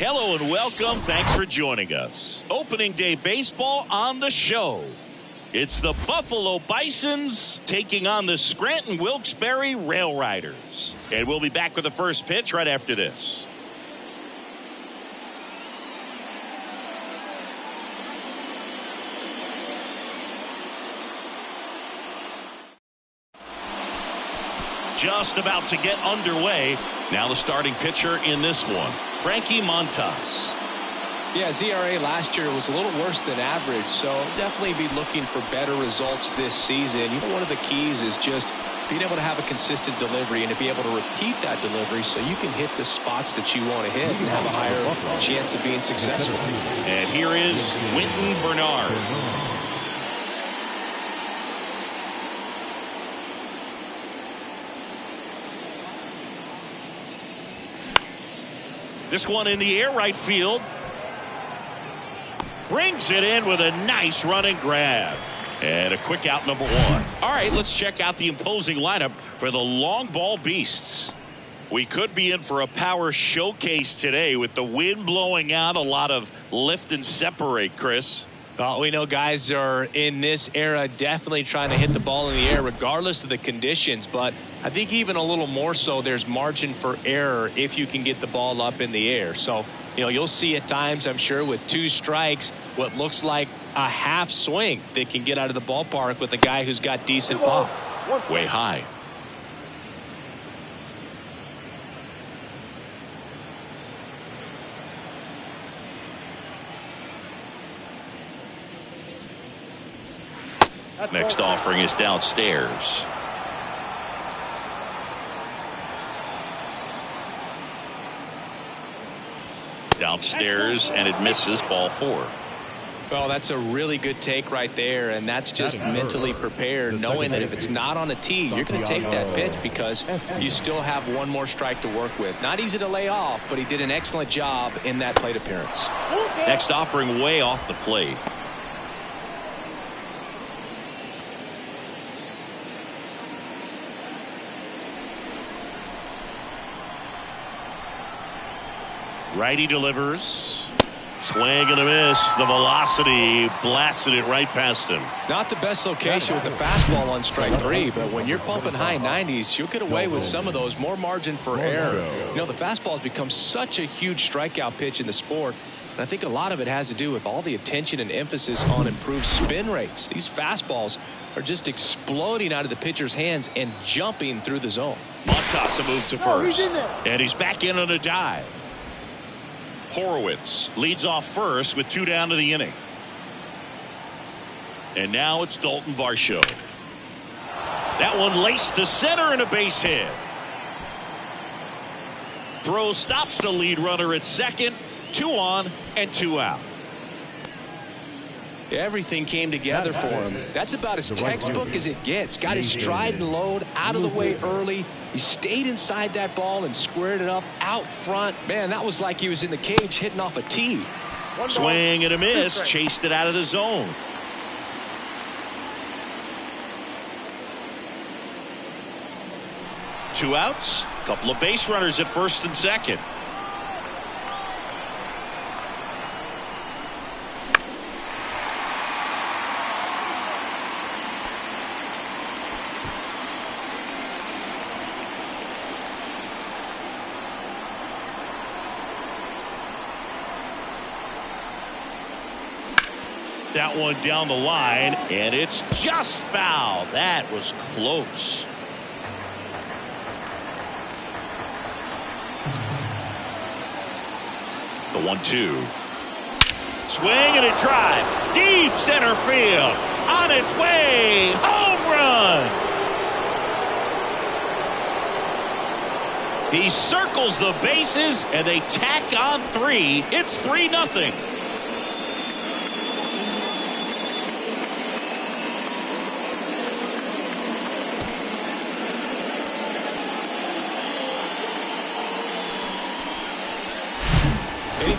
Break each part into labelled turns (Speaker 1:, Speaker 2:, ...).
Speaker 1: Hello and welcome. Thanks for joining us. Opening day baseball on the show. It's the Buffalo Bisons taking on the Scranton Wilkes-Barre Railriders. And we'll be back with the first pitch right after this. Just about to get underway. Now the starting pitcher in this one, Frankie Montas.
Speaker 2: Yeah, his ERA last year was a little worse than average, so definitely be looking for better results this season. You know, one of the keys is just being able to have a consistent delivery and to be able to repeat that delivery so you can hit the spots that you want to hit and have a higher chance of being successful.
Speaker 1: And here is Winton Bernard. This one in the air, right field. Brings it in with a nice running grab. And a quick out, number one. All right, let's check out the imposing lineup for the long ball beasts. We could be in for a power showcase today with the wind blowing out, a lot of lift and separate, Chris.
Speaker 2: Well, we know guys are in this era definitely trying to hit the ball in the air regardless of the conditions, but I think even a little more so there's margin for error if you can get the ball up in the air. So, you know, you'll see at times, I'm sure, with two strikes, what looks like a half swing that can get out of the ballpark with a guy who's got decent pop.
Speaker 1: Way high. Next offering is downstairs. Downstairs, and it misses, ball four.
Speaker 2: Well, that's a really good take right there, and that's just mentally prepared, knowing that if it's not on a tee, you're going to take that pitch because you still have one more strike to work with. Not easy to lay off, but he did an excellent job in that plate appearance.
Speaker 1: Next offering way off the plate. Righty delivers. Swing and a miss. The velocity blasted it right past him.
Speaker 2: Not the best location with the fastball on strike three, but when you're pumping high 90s, you'll get away with some of those. More margin for error. You know, the fastball has become such a huge strikeout pitch in the sport, and I think a lot of it has to do with all the attention and emphasis on improved spin rates. These fastballs are just exploding out of the pitcher's hands and jumping through the zone.
Speaker 1: Montas a move to first, and he's back in on a dive. Horowitz leads off first with two down to the inning. And now it's Dalton Varsho. That one laced to center and a base hit. Throw stops the lead runner at second. 2 on and 2 out.
Speaker 2: Everything came together for him. That's about as textbook as it gets. Got his stride and load out of the way early. He stayed inside that ball and squared it up out front. Man, that was like he was in the cage hitting off a tee.
Speaker 1: Swing and a miss. Chased it out of the zone. Two outs. A couple of base runners at first and second. That one down the line, and it's just foul. That was close. The 1-2. Swing and a drive. Deep center field. On its way. Home run. He circles the bases, and they tack on 3. It's 3-0.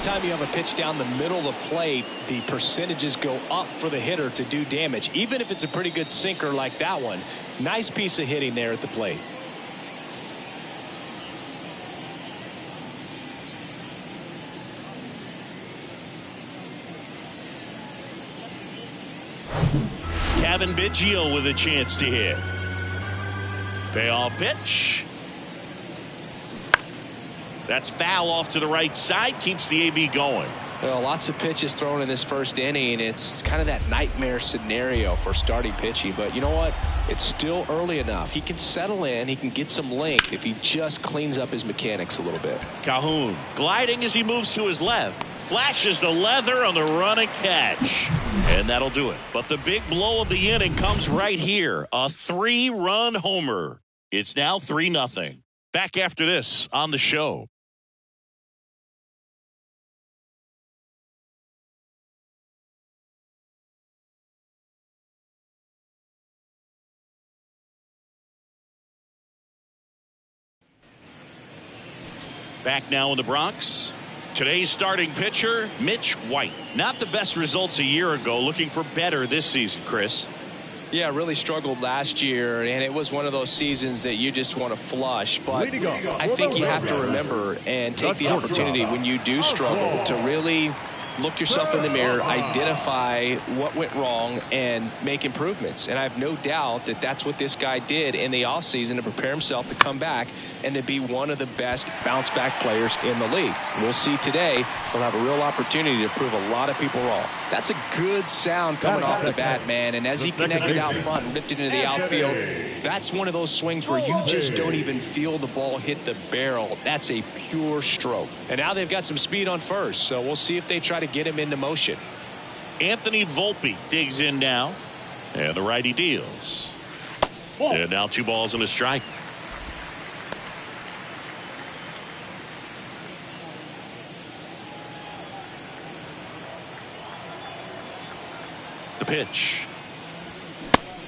Speaker 2: anytime you have a pitch down the middle of the plate, the percentages go up for the hitter to do damage, even if it's a pretty good sinker like that one. Nice piece of hitting there at the plate.
Speaker 1: Kevin Biggio with a chance to hit. Payoff pitch. That's foul off to the right side. Keeps the AB going.
Speaker 2: Well, lots of pitches thrown in this first inning. It's kind of that nightmare scenario for starting pitching. But you know what? It's still early enough. He can settle in. He can get some length if he just cleans up his mechanics a little bit.
Speaker 1: Calhoun gliding as he moves to his left. Flashes the leather on the running catch. And that'll do it. But the big blow of the inning comes right here. A 3-run homer. It's now 3-0. Back after this on the show. Back now in the Bronx. Today's starting pitcher, Mitch White. Not the best results a year ago. Looking for better this season, Chris.
Speaker 2: Yeah, really struggled last year, and it was one of those seasons that you just want to flush. But I think you have to remember and take the opportunity when you do struggle to really look yourself in the mirror, identify what went wrong, and make improvements. And I have no doubt that that's what this guy did in the offseason to prepare himself to come back and to be one of the best bounce-back players in the league. We'll see today. He'll have a real opportunity to prove a lot of people wrong. That's a good sound coming off the bat, man. And as he connected out front and ripped it into the outfield, that's one of those swings where you just don't even feel the ball hit the barrel. That's a pure stroke. And now they've got some speed on first, so we'll see if they try to get him into motion.
Speaker 1: Anthony Volpe digs in now, and the righty deals. And now 2 balls and a strike. The pitch.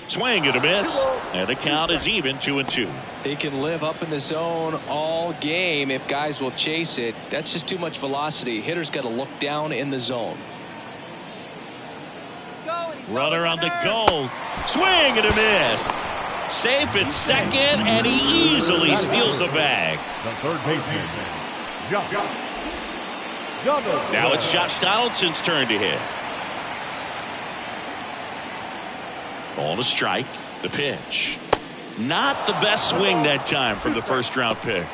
Speaker 1: Swing and a miss, and the count is even 2-2.
Speaker 2: He can live up in the zone all game if guys will chase it. That's just too much velocity. Hitter's got to look down in the zone.
Speaker 1: Runner on the goal. Swing and a miss. Safe at second, and he easily steals the bag.
Speaker 3: The third baseman,
Speaker 1: Now it's Josh Donaldson's turn to hit. On a strike, the pitch. Not the best swing that time from the first round pick.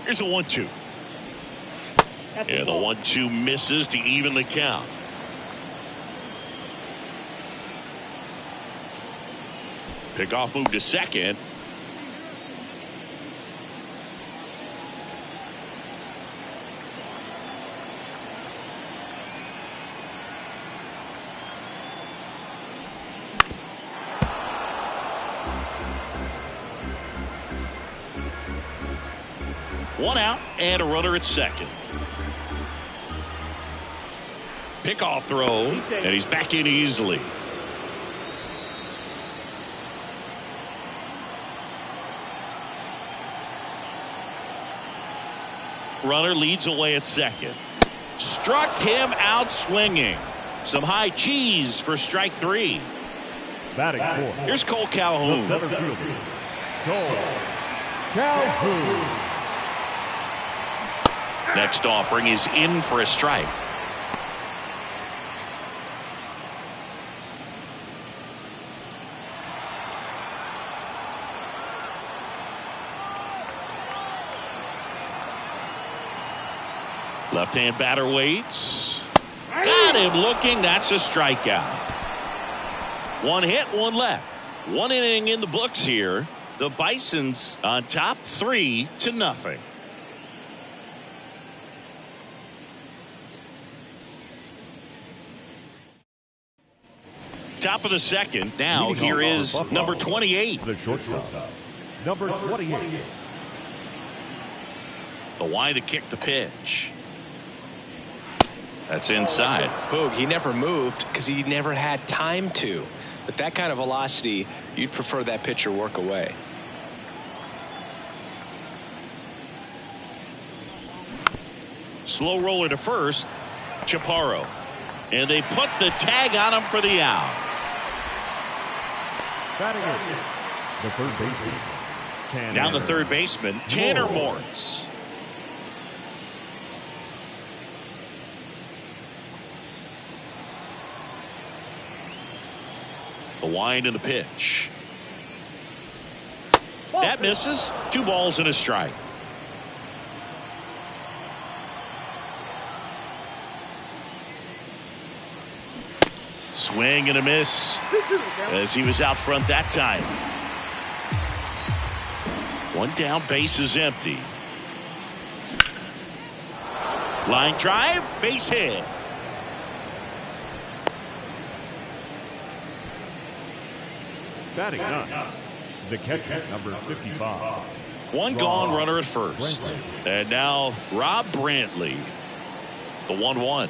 Speaker 1: Here's a 1-2. And the 1-2 misses to even the count. Pickoff move to second. One out and a runner at second. Pickoff throw, and he's back in easily. Runner leads away at second. Struck him out swinging. Some high cheese for strike 3.
Speaker 3: batting fourth.
Speaker 1: Here's Cole Calhoun.
Speaker 3: The center fielder, Cole Calhoun.
Speaker 1: Next offering is in for a strike. Left-hand batter waits. Got him looking. That's a strikeout. One hit, one left. One inning in the books here. The Bisons on top 3-0. Top of the second. Now here is number 28.
Speaker 3: The shortstop, number 28.
Speaker 1: The wide to kick the pitch. That's inside.
Speaker 2: Boog, he never moved because he never had time to. With that kind of velocity, you'd prefer that pitcher work away.
Speaker 1: Slow roller to first. Chaparro. And they put the tag on him for the out.
Speaker 3: Batting it, the third baseman.
Speaker 1: Down the third baseman, Tanner Morris. The wind and the pitch. That misses. 2 balls and a strike. Swing and a miss as he was out front that time. 1 down, base is empty. Line drive, base hit.
Speaker 3: Batting none. The catcher, number 55.
Speaker 1: 1 gone, runner at first. And now Rob Brantley. The 1-1.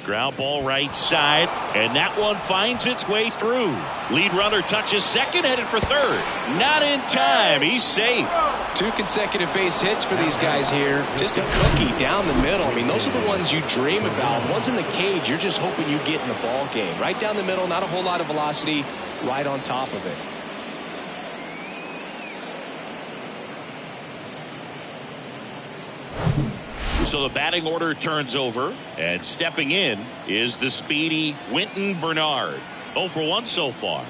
Speaker 1: Ground ball right side, and that one finds its way through. Lead runner touches second, headed for third. Not in time. He's safe.
Speaker 2: 2 consecutive base hits for these guys here. Just a cookie down the middle. I mean, those are the ones you dream about. One's in the cage, you're just hoping you get in the ball game. Right down the middle, not a whole lot of velocity, right on top of it.
Speaker 1: So the batting order turns over, and stepping in is the speedy Winton Bernard. 0 for 1 so far.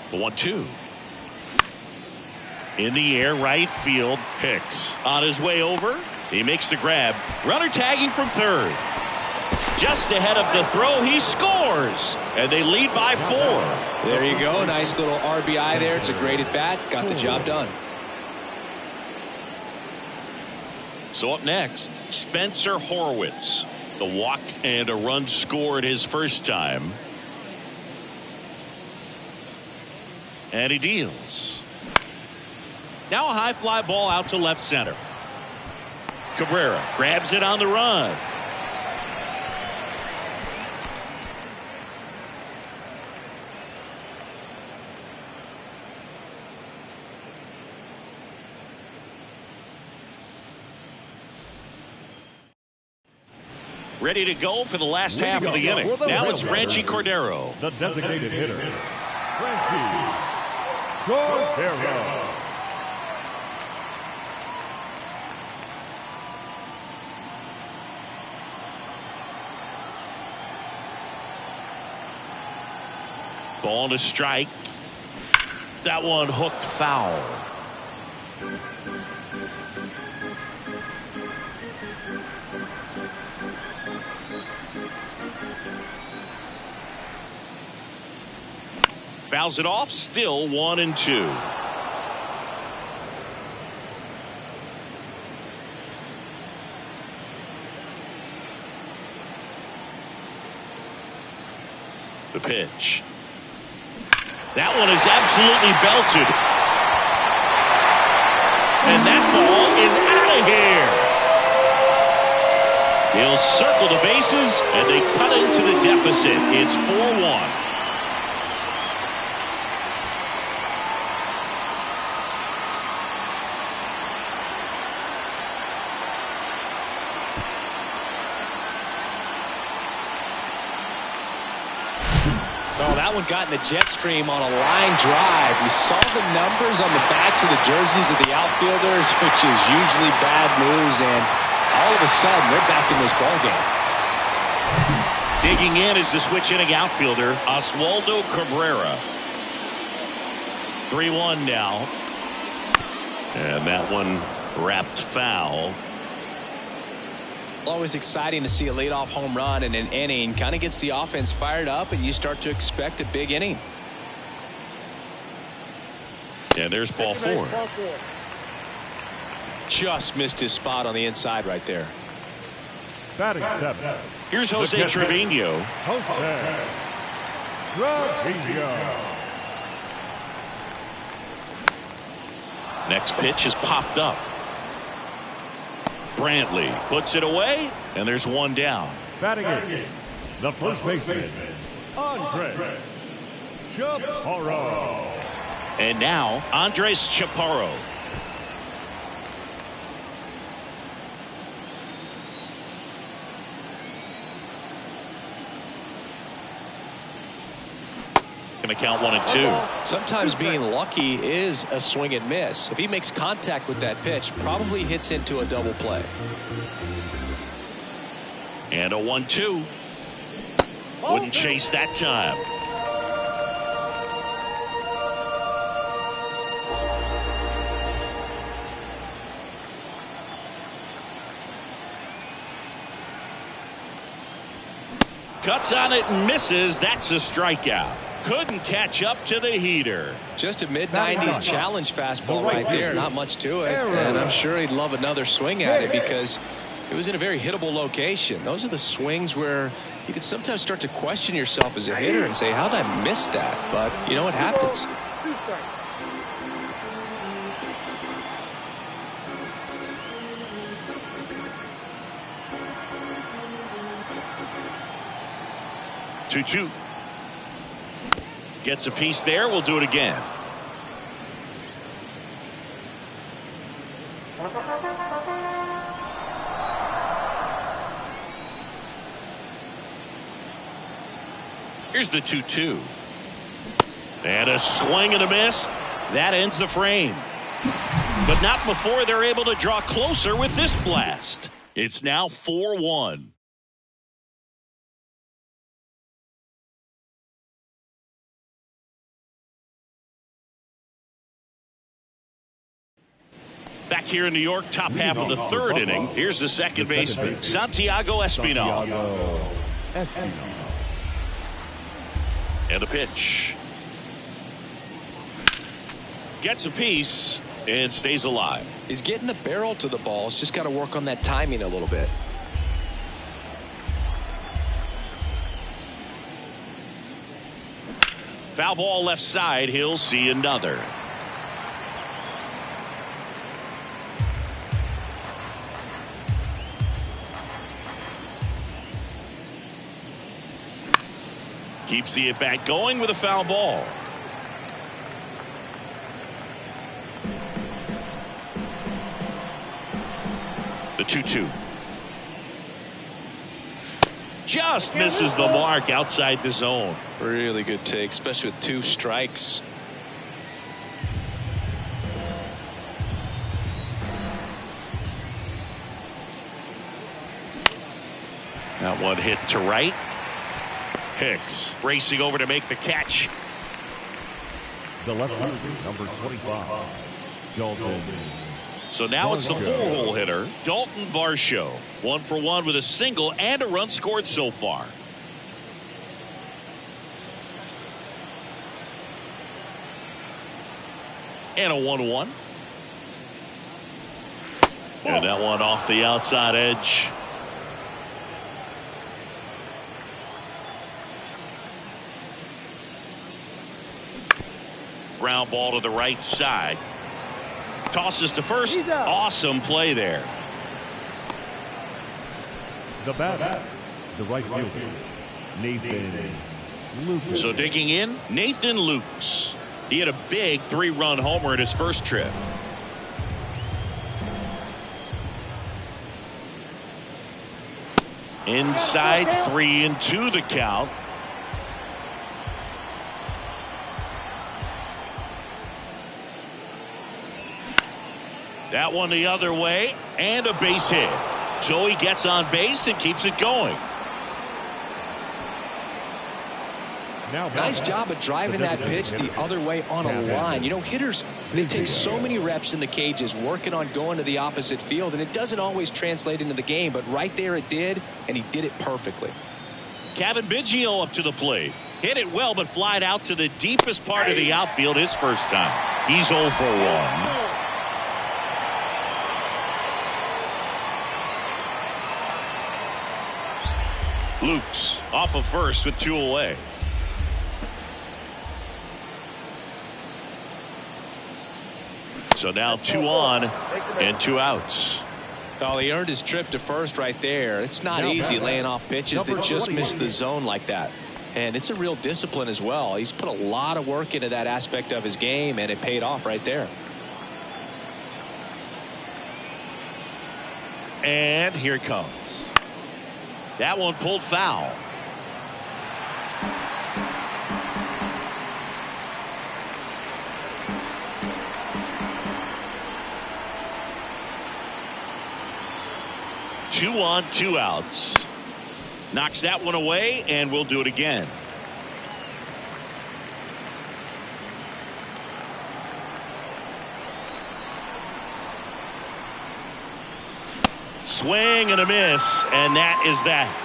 Speaker 1: The 1-2. In the air, right field. Hicks on his way over. He makes the grab. Runner tagging from third. Just ahead of the throw, he scores, and they lead by 4.
Speaker 2: There you go. Nice little RBI there. It's a great at bat. Got the job done.
Speaker 1: So up next, Spencer Horwitz. The walk and a run scored his first time. And he deals. Now a high fly ball out to left center. Cabrera grabs it on the run. Ready to go for the last half of the inning. Now it's Franchi Cordero.
Speaker 3: The designated hitter, Franchi Cordero.
Speaker 1: Ball to strike. That one hooked foul. Fouls it off, still 1-2. The pitch. That one is absolutely belted. And that ball is out of here. He'll circle the bases, and they cut into the deficit. It's 4-1.
Speaker 2: That one got in the jet stream on a line drive. We saw the numbers on the backs of the jerseys of the outfielders, which is usually bad news, and all of a sudden they're back in this ball game.
Speaker 1: Digging in is the switch inning outfielder Oswaldo Cabrera. 3-1 now, and that one wrapped foul.
Speaker 2: Always exciting to see a leadoff home run in an inning. Kind of gets the offense fired up, and you start to expect a big inning.
Speaker 1: And there's ball 4.
Speaker 2: Just missed his spot on the inside right there.
Speaker 3: Batting 7.
Speaker 1: Here's Jose Trevino. Next pitch is popped up. Brantley puts it away, and there's one down.
Speaker 3: Batting in, the first baseman, Andres Chaparro.
Speaker 1: And now, Andres Chaparro. Going to count 1-2.
Speaker 2: Sometimes being lucky is a swing and miss. If he makes contact with that pitch, probably hits into a double play.
Speaker 1: And a 1-2. Wouldn't chase that time. Cuts on it and misses. That's a strikeout. Couldn't catch up to the heater.
Speaker 2: Just a mid-90s challenge fastball right there. Not much to it. And I'm sure he'd love another swing at it because it was in a very hittable location. Those are the swings where you can sometimes start to question yourself as a hitter and say, how did I miss that? But you know what happens.
Speaker 1: 2-2. Gets a piece there. We'll do it again. Here's the 2-2. And a swing and a miss. That ends the frame. But not before they're able to draw closer with this blast. It's now 4-1. Back here in New York, top half of the third inning. Here's the second baseman, Santiago Espinal. And a pitch. Gets a piece and stays alive.
Speaker 2: He's getting the barrel to the ball. He's just got to work on that timing a little bit.
Speaker 1: Foul ball left side. He'll see another. Keeps the at-bat going with a foul ball. The 2-2. Just misses the mark outside the zone.
Speaker 2: Really good take, especially with 2 strikes.
Speaker 1: That one hit to right. Hicks racing over to make the catch.
Speaker 3: The left-hander, number 25, Dalton.
Speaker 1: So now it's the 4-hole hitter, Dalton Varsho. 1 for 1 with a single and a run scored so far. And a 1-1. And that one off the outside edge. Ground ball to the right side. Tosses to first. Awesome play there.
Speaker 3: The batter, the right fielder, Nathan Lucas.
Speaker 1: So digging in, Nathan Lucas. He had a big 3-run homer in his first trip. Inside, 3-2 the count. That one the other way, and a base hit. So he gets on base and keeps it going.
Speaker 2: Nice job of driving that pitch the other way on a line. You know, hitters, they take so many reps in the cages working on going to the opposite field, and it doesn't always translate into the game, but right there it did, and he did it perfectly.
Speaker 1: Kevin Biggio up to the plate. Hit it well, but flied out to the deepest part of the outfield his first time. He's 0 for 1. Lukes off of first with 2 away. So now 2 on and 2 outs.
Speaker 2: Oh, he earned his trip to first right there. It's not easy laying off pitches that just miss the zone like that. And it's a real discipline as well. He's put a lot of work into that aspect of his game, and it paid off right there.
Speaker 1: And here it comes. That one pulled foul. Two on, 2 outs. Knocks that one away, and we'll do it again. Swing and a miss, and that is that.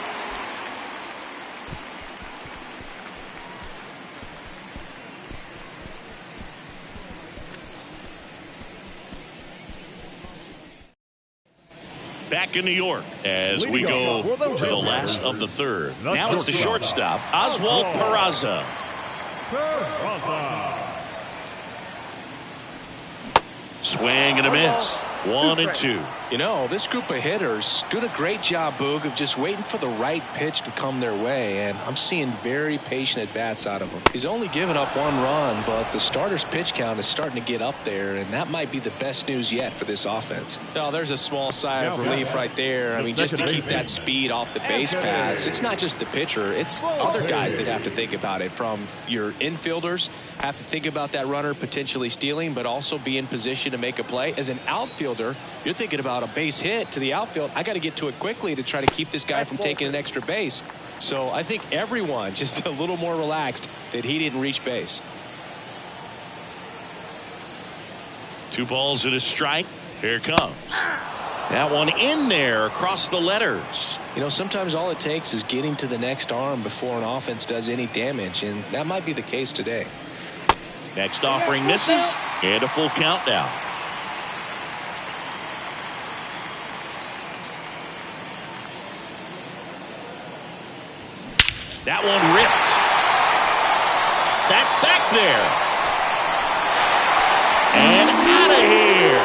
Speaker 1: Back in New York as we go to the last of the third. Now it's the shortstop, Oswald Peraza. Swing and a miss. 1 and 2.
Speaker 2: You know, this group of hitters doing a great job, Boog, of just waiting for the right pitch to come their way, and I'm seeing very patient at-bats out of him. He's only given up 1 run, but the starter's pitch count is starting to get up there, and that might be the best news yet for this offense. Oh, there's a small sigh of relief right there. I mean, just to keep that speed off the base paths. It's not just the pitcher. It's other guys that have to think about it. From your infielders have to think about that runner potentially stealing, but also be in position to make a play. As an outfielder, you're thinking about a base hit to the outfield. I got to get to it quickly to try to keep this guy from taking an extra base. So I think everyone just a little more relaxed that he didn't reach base.
Speaker 1: 2 balls and a strike. Here it comes. That one in there across the letters.
Speaker 2: You know, sometimes all it takes is getting to the next arm before an offense does any damage, and that might be the case today.
Speaker 1: Next offering misses, and a full count now. That one ripped. That's back there. And out of here.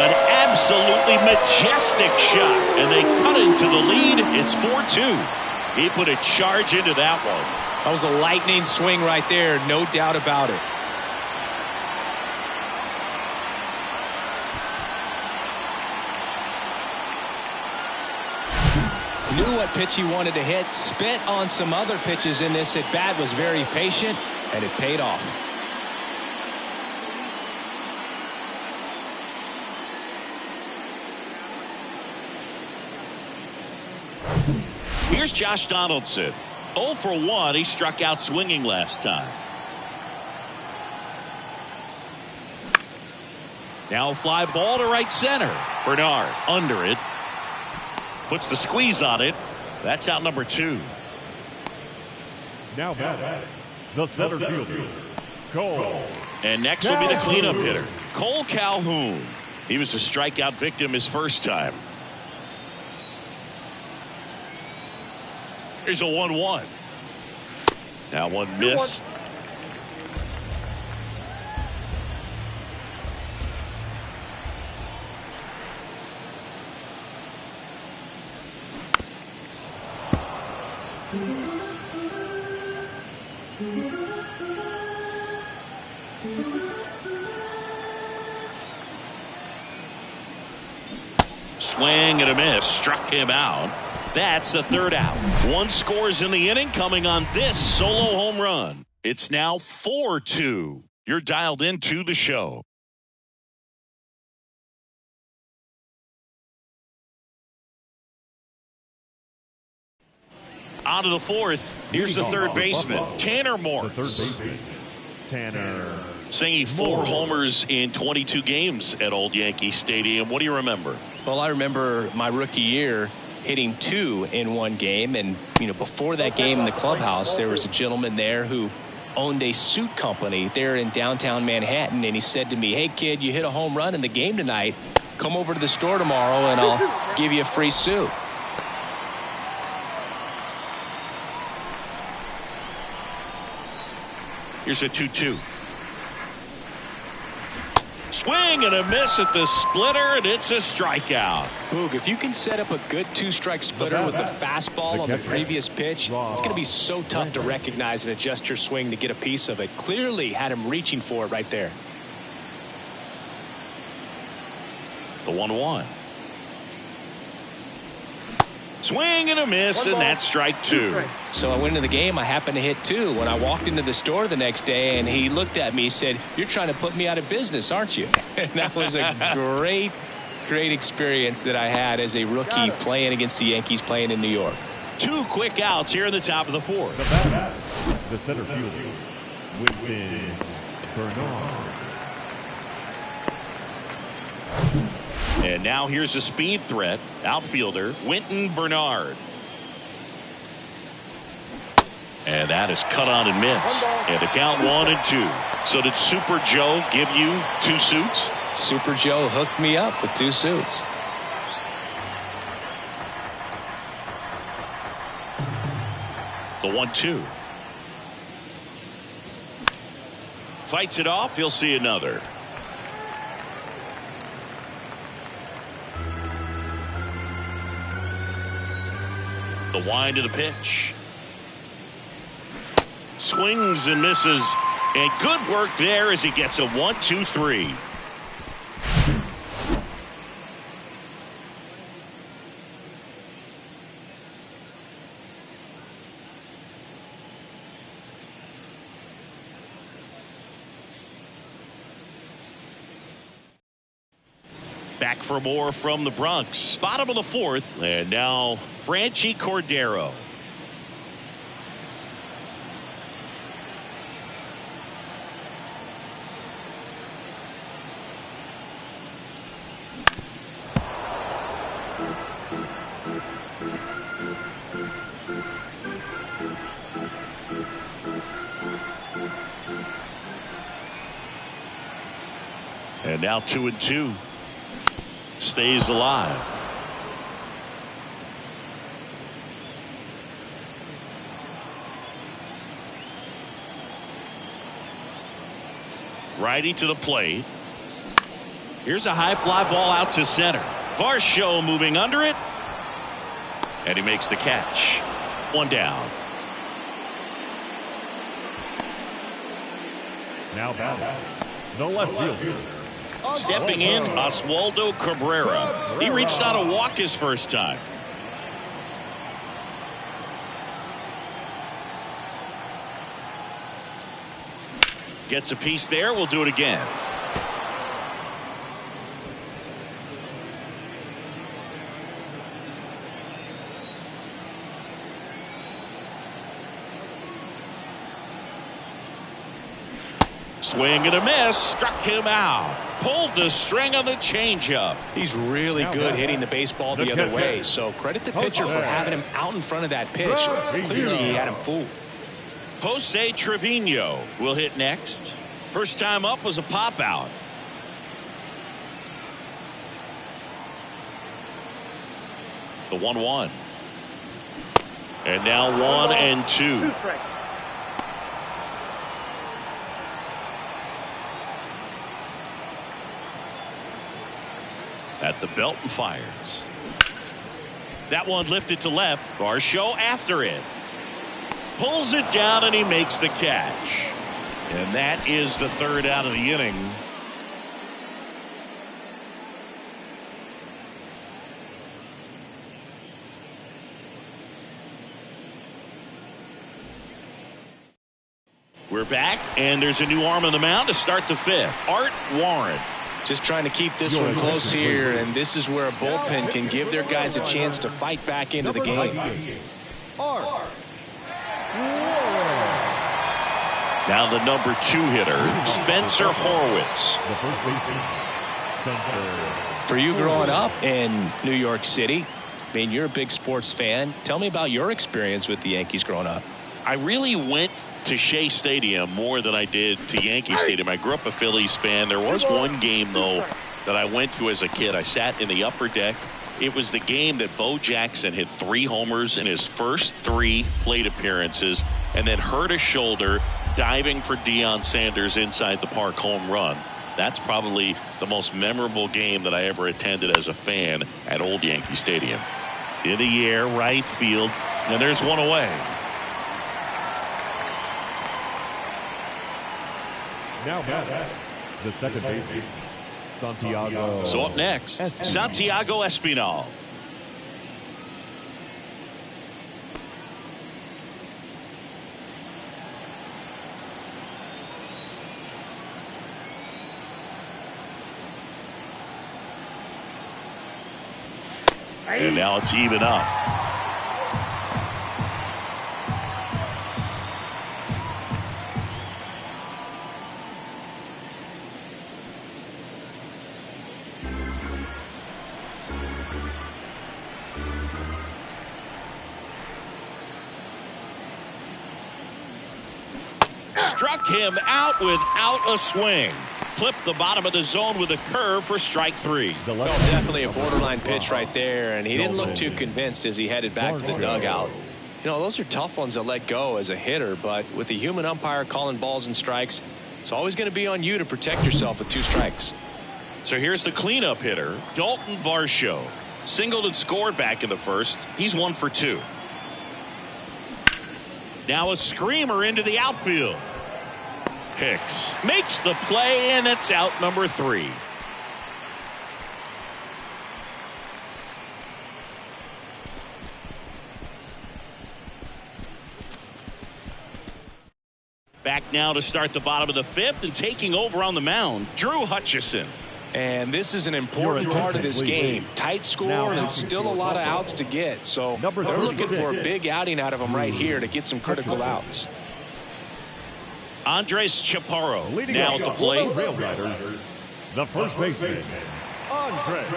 Speaker 1: An absolutely majestic shot. And they cut into the lead. It's 4-2. He put a charge into that one.
Speaker 2: That was a lightning swing right there. No doubt about it. Knew what pitch he wanted to hit, spent on some other pitches in this at bat, was very patient, and it paid off.
Speaker 1: Here's Josh Donaldson. 0 for 1. He struck out swinging last time. Now a fly ball to right center. Bernard under it. Puts the squeeze on it. That's out number 2.
Speaker 3: Now back, the center fielder, Cole.
Speaker 1: And next will be the cleanup hitter, Cole Calhoun. He was a strikeout victim his first time. Here's a 1-1. That one missed. Swing and a miss. Struck him out. That's the 3rd out. 1 scores in the inning coming on this solo home run. It's now 4-2. You're dialed into the show. On to the 4th. Here's the 3rd baseman, Tanner Morris.
Speaker 3: Tanner.
Speaker 1: Singing 4 homers in 22 games at Old Yankee Stadium. What do you remember?
Speaker 2: Well, I remember my rookie year hitting 2 in 1 game. And, you know, before that game in the clubhouse, there was a gentleman there who owned a suit company there in downtown Manhattan. And he said to me, "Hey, kid, you hit a home run in the game tonight. Come over to the store tomorrow and I'll give you a free suit."
Speaker 1: Here's a 2-2. Swing and a miss at the splitter, and it's a strikeout.
Speaker 2: Boog, if you can set up a good two-strike splitter with the fastball on the previous pitch, it's going to be so tough to recognize and adjust your swing to get a piece of it. Clearly had him reaching for it right there.
Speaker 1: The 1-1. Swing and a miss, and that's strike two.
Speaker 2: So I went into the game. I happened to hit two. When I walked into the store the next day, and he looked at me, he said, "You're trying to put me out of business, aren't you?" And that was a great experience that I had as a rookie playing against the Yankees, playing in New York.
Speaker 1: 2 quick outs here in the top of the 4th.
Speaker 3: The center fielder, Winton Bernard.
Speaker 1: And now here's a speed threat. Outfielder Winton Bernard. And that is cut on and missed. And to count 1-2. So did Super Joe give you 2 suits?
Speaker 2: Super Joe hooked me up with 2 suits.
Speaker 1: The 1-2. Fights it off. He'll see another. The wind of the pitch. Swings and misses. And good work there as he gets a 1-2-3. Back for more from the Bronx. Bottom of the 4th. And now Franchi Cordero. And now 2-2. Stays alive. Righty to the plate. Here's a high fly ball out to center. Varsho moving under it. And he makes the catch. 1 down.
Speaker 3: Now batting, the left fielder.
Speaker 1: Stepping in, Oswaldo Cabrera. He reached out a walk his first time. Gets a piece there. We'll do it again. Swing and a miss. Struck him out. Pulled the string on the changeup.
Speaker 2: He's really good hitting the baseball the other way. So credit the pitcher for having him out in front of that pitch. Clearly he had him fooled.
Speaker 1: Jose Trevino will hit next. First time up was a pop out. The 1-1. And now 1-2. At the belt and fires. That one lifted to left. Varsho after it. Pulls it down and he makes the catch. And that is the 3rd out of the inning. We're back and there's a new arm on the mound to start the 5th. Art Warren.
Speaker 2: Just trying to keep this one close here, and this is where a bullpen can give their guys a chance to fight back into the game.
Speaker 1: Now the number 2 hitter, Spencer Horwitz.
Speaker 2: For you growing up in New York City, I mean, you're a big sports fan. Tell me about your experience with the Yankees growing up.
Speaker 1: I really went to Shea Stadium more than I did to Yankee Stadium. I grew up a Phillies fan. There was one game, though, that I went to as a kid. I sat in the upper deck. It was the game that Bo Jackson hit 3 homers in his first 3 plate appearances and then hurt a shoulder diving for Deion Sanders' inside the park home run. That's probably the most memorable game that I ever attended as a fan at Old Yankee Stadium. In the air, right field, and there's one away.
Speaker 3: Now back, the second baseman, Santiago.
Speaker 1: So up next, Santiago Espinal. And now it's even up. Struck him out without a swing. Clipped the bottom of the zone with a curve for strike 3.
Speaker 2: Well, definitely a borderline pitch right there, and he didn't look too convinced as he headed back to the dugout. You know, those are tough ones to let go as a hitter, but with the human umpire calling balls and strikes, it's always going to be on you to protect yourself with 2 strikes.
Speaker 1: So here's the cleanup hitter, Dalton Varsho. Singled and scored back in the first. He's 1 for 2. Now a screamer into the outfield. Hicks makes the play, and it's out number 3. Back now to start the bottom of the 5th, and taking over on the mound, Drew Hutchison.
Speaker 2: And this is an important part of this game. Tight score and still a lot of outs to get. So they're looking for a big outing out of him right here to get some critical outs.
Speaker 1: Andres Chaparro now at the plate.
Speaker 3: Railriders, the first baseman, Andres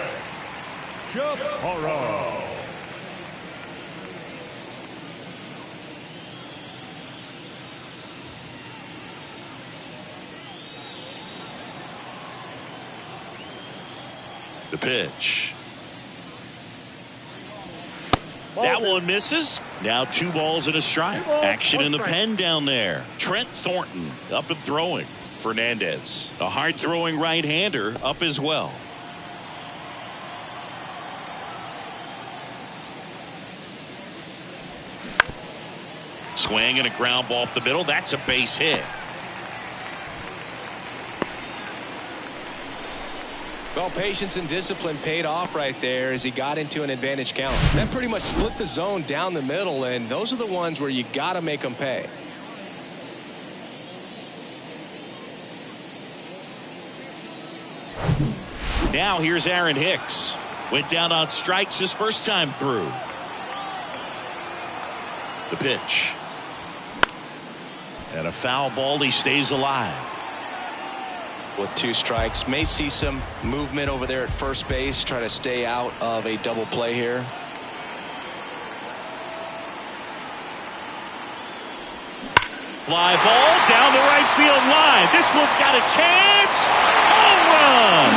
Speaker 3: Chaparro.
Speaker 1: The pitch. That one misses. Now 2 balls and a strike. Action in the pen down there. Trent Thornton up and throwing. Fernandez, a hard-throwing right-hander, up as well. Swing and a ground ball up the middle. That's a base hit.
Speaker 2: Well, patience and discipline paid off right there as he got into an advantage count. That pretty much split the zone down the middle, and those are the ones where you got to make them pay.
Speaker 1: Now here's Aaron Hicks. Went down on strikes his first time through. The pitch. And a foul ball. He stays alive.
Speaker 2: With 2 strikes, may see some movement over there at first base, try to stay out of a double play here.
Speaker 1: Fly ball down the right field line. This one's got a chance. Home run.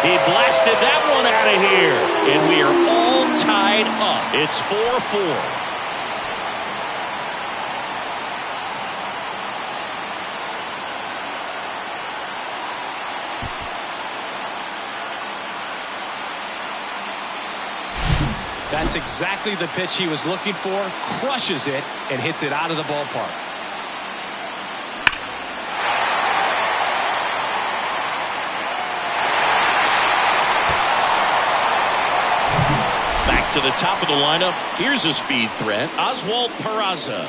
Speaker 1: He blasted that one out of here, and we are all tied up. It's 4-4.
Speaker 2: That's exactly the pitch he was looking for. Crushes it and hits it out of the ballpark.
Speaker 1: Back to the top of the lineup. Here's a speed threat, Oswald Peraza.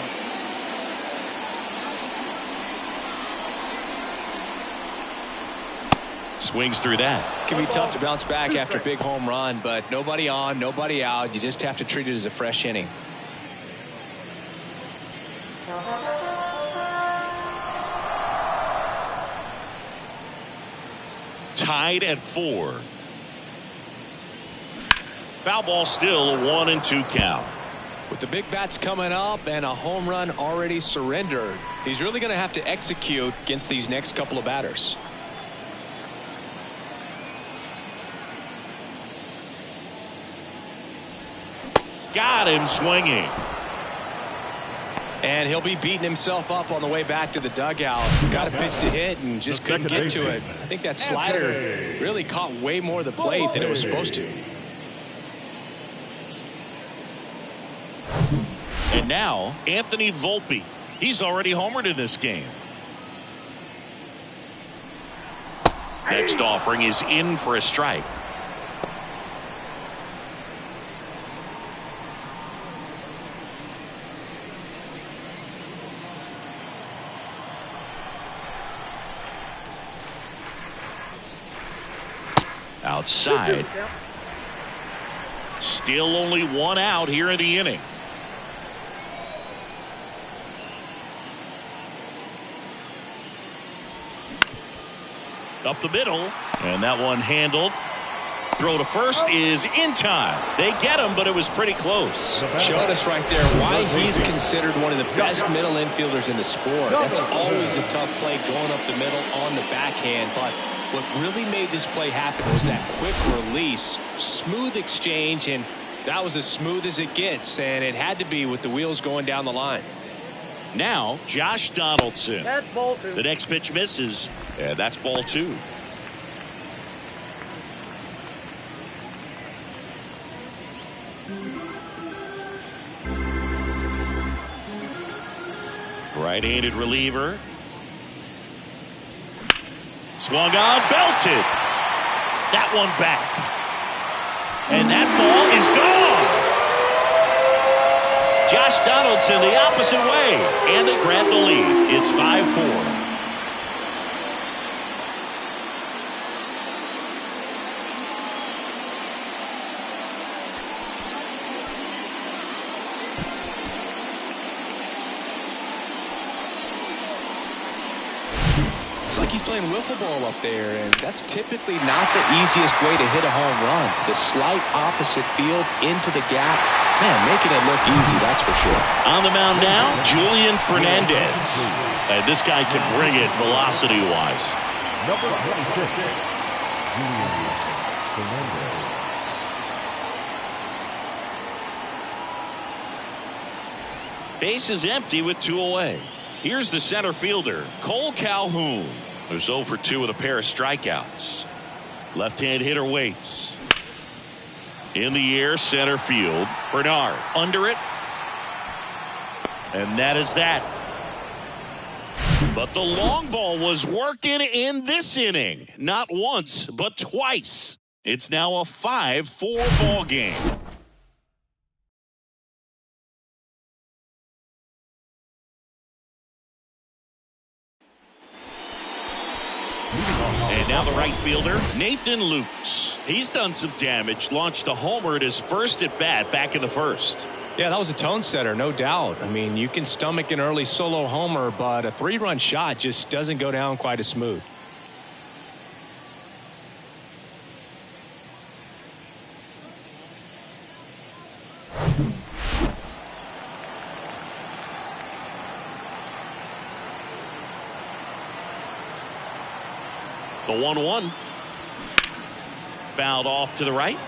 Speaker 1: Swings through that.
Speaker 2: It can be tough to bounce back after a big home run, but nobody on, nobody out. You just have to treat it as a fresh inning.
Speaker 1: Tied at 4. Foul ball, still a 1-2 count.
Speaker 2: With the big bats coming up and a home run already surrendered, he's really going to have to execute against these next couple of batters.
Speaker 1: Got him swinging.
Speaker 2: And he'll be beating himself up on the way back to the dugout. Got a pitch to hit and just couldn't get to it. I think that slider really caught way more of the plate than it was supposed to.
Speaker 1: And now, Anthony Volpe. He's already homered in this game. Next offering is in for a strike. Outside. Still only one out here in the inning. Up the middle, and that one handled. Throw to first is in time. They get him, but it was pretty close.
Speaker 2: Showed us right there why he's considered one of the best middle infielders in the sport. That's always a tough play going up the middle on the backhand, but what really made this play happen was that quick release, smooth exchange, and that was as smooth as it gets, and it had to be with the wheels going down the line.
Speaker 1: Now, Josh Donaldson.
Speaker 4: That's ball two.
Speaker 1: The next pitch misses, and that's ball two. Right-handed reliever. Swung on, belted. That one back. And that ball is gone. Josh Donaldson the opposite way, and they grab the lead. It's 5-4.
Speaker 2: It's like he's playing wiffle ball up there, and that's typically not the easiest way to hit a home run. To the slight opposite field, into the gap. Man, making it look easy, that's for sure.
Speaker 1: On the mound now, Julian Fernandez. And this guy can bring it velocity-wise.
Speaker 3: Number 26, Julian Fernandez.
Speaker 1: Base is empty with 2 away. Here's the center fielder, Cole Calhoun, who's 0 for 2 with a pair of strikeouts. Left-hand hitter waits. In the air, center field. Bernard under it. And that is that. But the long ball was working in this inning. Not once, but twice. It's now a 5-4 ball game. And now the right fielder, Nathan Lukes. He's done some damage, launched a homer at his first at bat back in the first.
Speaker 2: Yeah, that was a tone setter, no doubt. I mean, you can stomach an early solo homer, but a 3-run shot just doesn't go down quite as smooth.
Speaker 1: The 1-1. Fouled off to the right.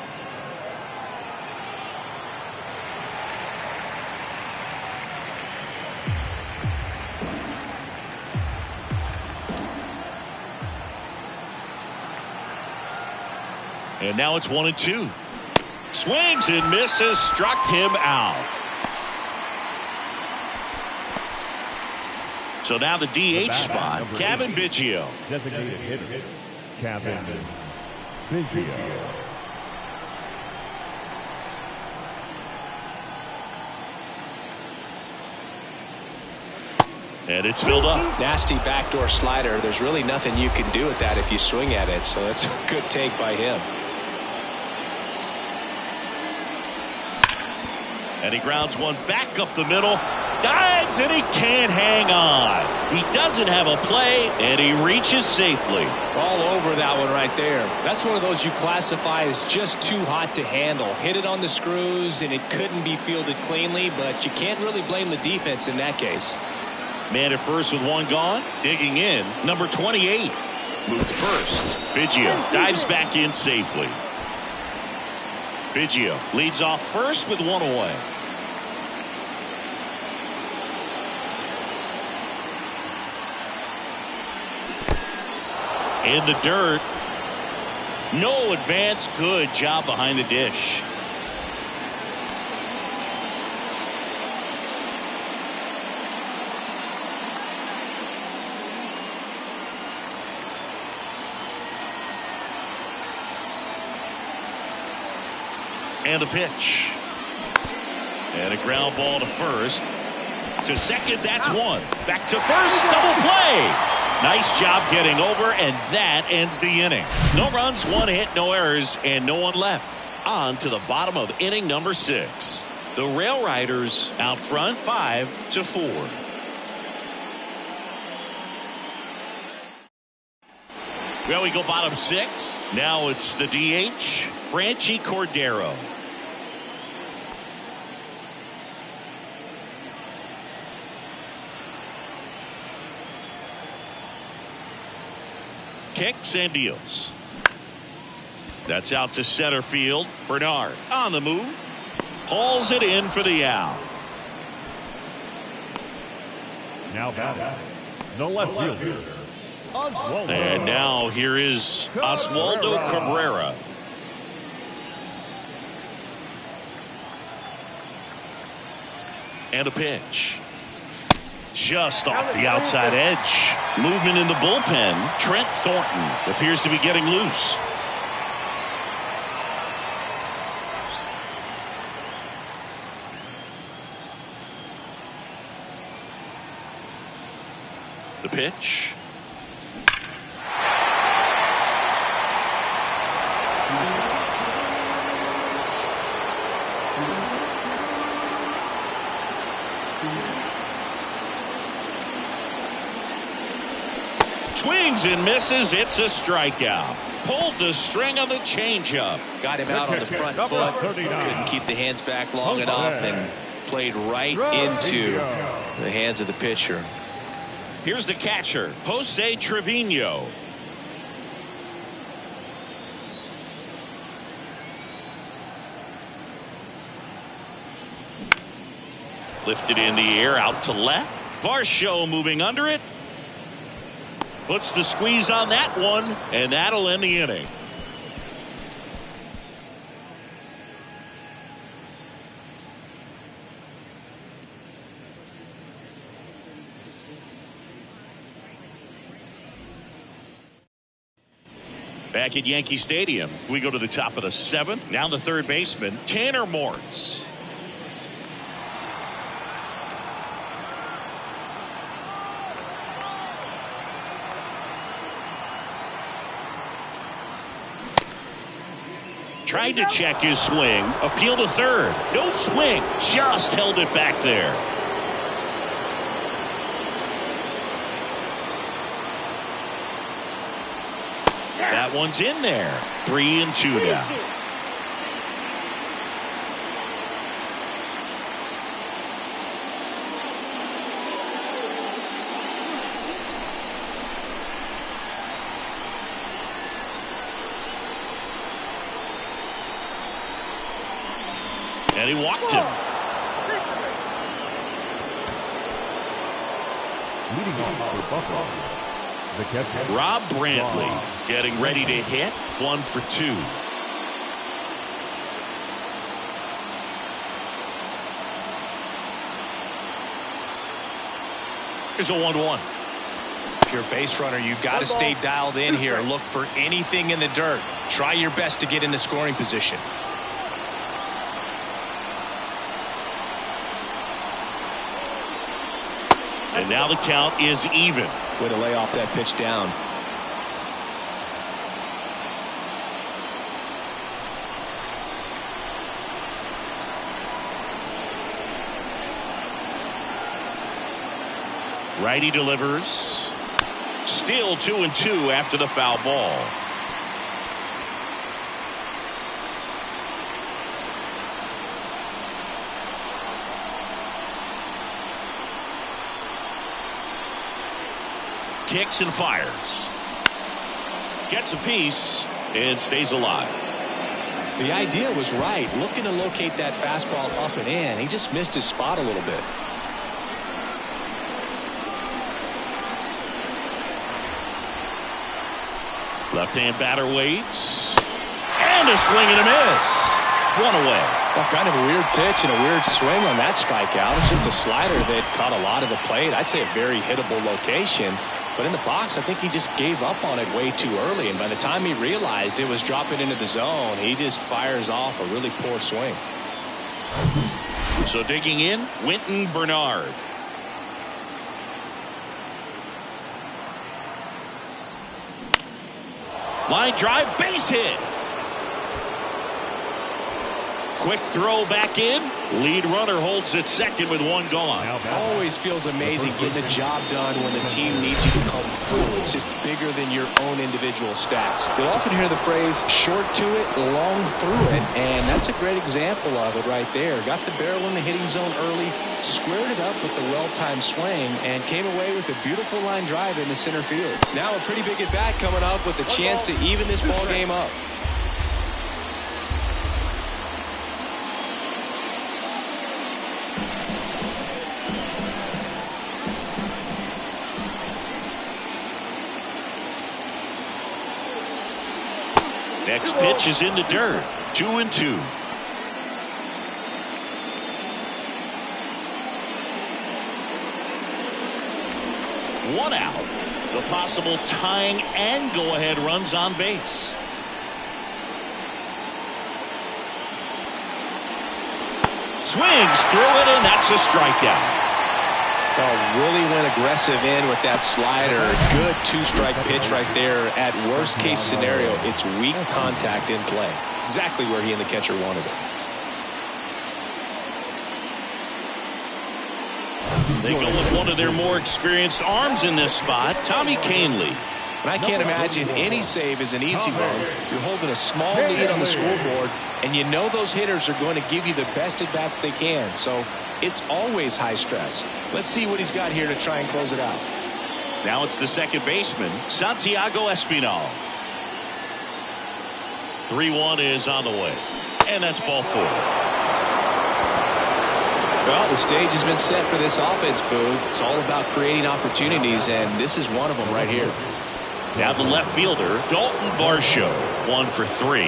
Speaker 1: And now it's 1-2. Swings and misses, struck him out. So now the DH spot, Kevin Biggio.
Speaker 3: Designated hitter, Kevin Biggio.
Speaker 1: And it's filled up.
Speaker 2: Nasty backdoor slider. There's really nothing you can do with that if you swing at it. So that's a good take by him.
Speaker 1: And he grounds one back up the middle. Dives and he can't hang on. He doesn't have a play and he reaches safely.
Speaker 2: All over that one right there. That's one of those you classify as just too hot to handle. Hit it on the screws and it couldn't be fielded cleanly, but you can't really blame the defense in that case.
Speaker 1: Man at first with one gone. Digging in, number 28. Moved to first. Biggio dives back in safely. Biggio leads off first with one away. In the dirt. No advance. Good job behind the dish. And a pitch. And a ground ball to first. To second, that's one. Back to first, double play. Nice job getting over, and that ends the inning. No runs, one hit, no errors, and no one left. On to the bottom of inning number 6. The Railriders out front 5-4. Well, we go bottom 6. Now it's the DH, Franchi Cordero. Kicks and deals. That's out to center field. Bernard on the move. Hauls it in for the out.
Speaker 3: Now batting, the left fielder, Oswaldo.
Speaker 1: And now here is Oswaldo Cabrera. And a pitch. Just off the outside edge. Movement in the bullpen. Trent Thornton appears to be getting loose. The pitch. Swings and misses. It's a strikeout. Pulled the string on the changeup.
Speaker 2: Got him out on the front foot. Couldn't keep the hands back long enough and played right into the hands of the pitcher.
Speaker 1: Here's the catcher, Jose Trevino. Lifted in the air out to left. Varsho moving under it. Puts the squeeze on that one, and that'll end the inning. Back at Yankee Stadium, we go to the top of the 7th. Now the third baseman, Tanner Morse. Tried to check his swing. Appeal to third. No swing. Just held it back there. That one's in there. 3-2 now. And he walked him.
Speaker 3: Leading off for Buffalo, the catcher,
Speaker 1: Rob Brantley getting ready to hit. 1 for 2. Here's a 1-1.
Speaker 2: If you're a base runner, you've got to stay dialed in here. Look for anything in the dirt. Try your best to get into scoring position.
Speaker 1: And now the count is even.
Speaker 2: Way to lay off that pitch down.
Speaker 1: Righty delivers. Still 2-2 after the foul ball. Kicks and fires. Gets a piece and stays alive.
Speaker 2: The idea was right. Looking to locate that fastball up and in. He just missed his spot a little bit.
Speaker 1: Left-hand batter waits. And a swing and a miss. One away.
Speaker 2: Well, kind of a weird pitch and a weird swing on that strikeout. It's just a slider that caught a lot of the plate. I'd say a very hittable location. But in the box, I think he just gave up on it way too early. And by the time he realized it was dropping into the zone, he just fires off a really poor swing.
Speaker 1: So digging in, Winton Bernard. Line drive, base hit. Quick throw back in. Lead runner holds at second with one gone.
Speaker 2: Always feels amazing getting a job done when the team needs you to come through. It's just bigger than your own individual stats. You'll often hear the phrase short to it, long through it, and that's a great example of it right there. Got the barrel in the hitting zone early, squared it up with the well-timed swing, and came away with a beautiful line drive into center field. Now a pretty big at-bat coming up with a chance to even this ball game up.
Speaker 1: Next pitch is in the dirt. 2-2. One out. The possible tying and go-ahead runs on base. Swings through it, and that's a strikeout.
Speaker 2: Oh, really went aggressive in with that slider. Good two-strike pitch right there. At worst-case scenario, it's weak contact in play. Exactly where he and the catcher wanted it.
Speaker 1: They go with one of their more experienced arms in this spot, Tommy Kahnle.
Speaker 2: And I can't imagine any save is an easy one. You're holding a small lead on the scoreboard, and you know those hitters are going to give you the best at-bats they can. So it's always high stress. Let's see what he's got here to try and close it out.
Speaker 1: Now it's the second baseman, Santiago Espinal. 3-1 is on the way. And that's ball four.
Speaker 2: Well, the stage has been set for this offense, Boo. It's all about creating opportunities, and this is one of them right here.
Speaker 1: Now the left fielder, Dalton Varsho, 1 for 3.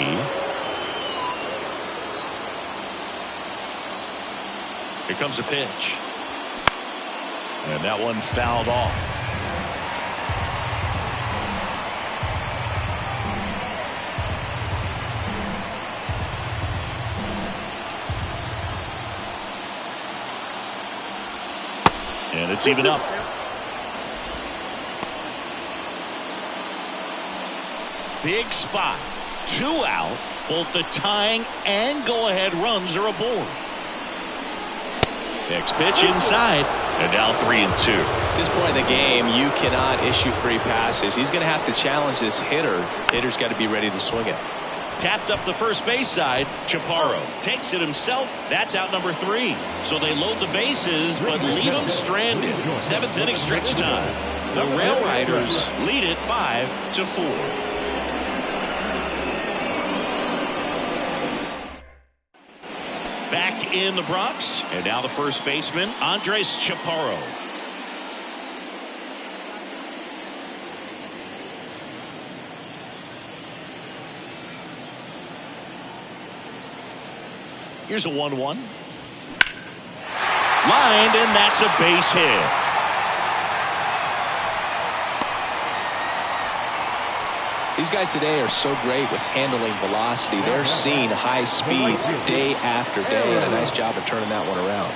Speaker 1: Here comes a pitch. And that one fouled off. And it's even up. Big spot. 2 out. Both the tying and go-ahead runs are aboard. Next pitch inside. And now 3-2.
Speaker 2: At this point in the game, you cannot issue free passes. He's going to have to challenge this hitter. Hitter's got to be ready to swing it.
Speaker 1: Tapped up the first base side. Chaparro takes it himself. That's out number 3. So they load the bases, but leave him stranded. 7th inning stretch time. The Railriders lead it 5-4. Back in the Bronx, and now the first baseman, Andres Chaparro. Here's a 1-1. Lined, and that's a base hit.
Speaker 2: These guys today are so great with handling velocity. They're seeing high speeds day after day, and a nice job of turning that one around.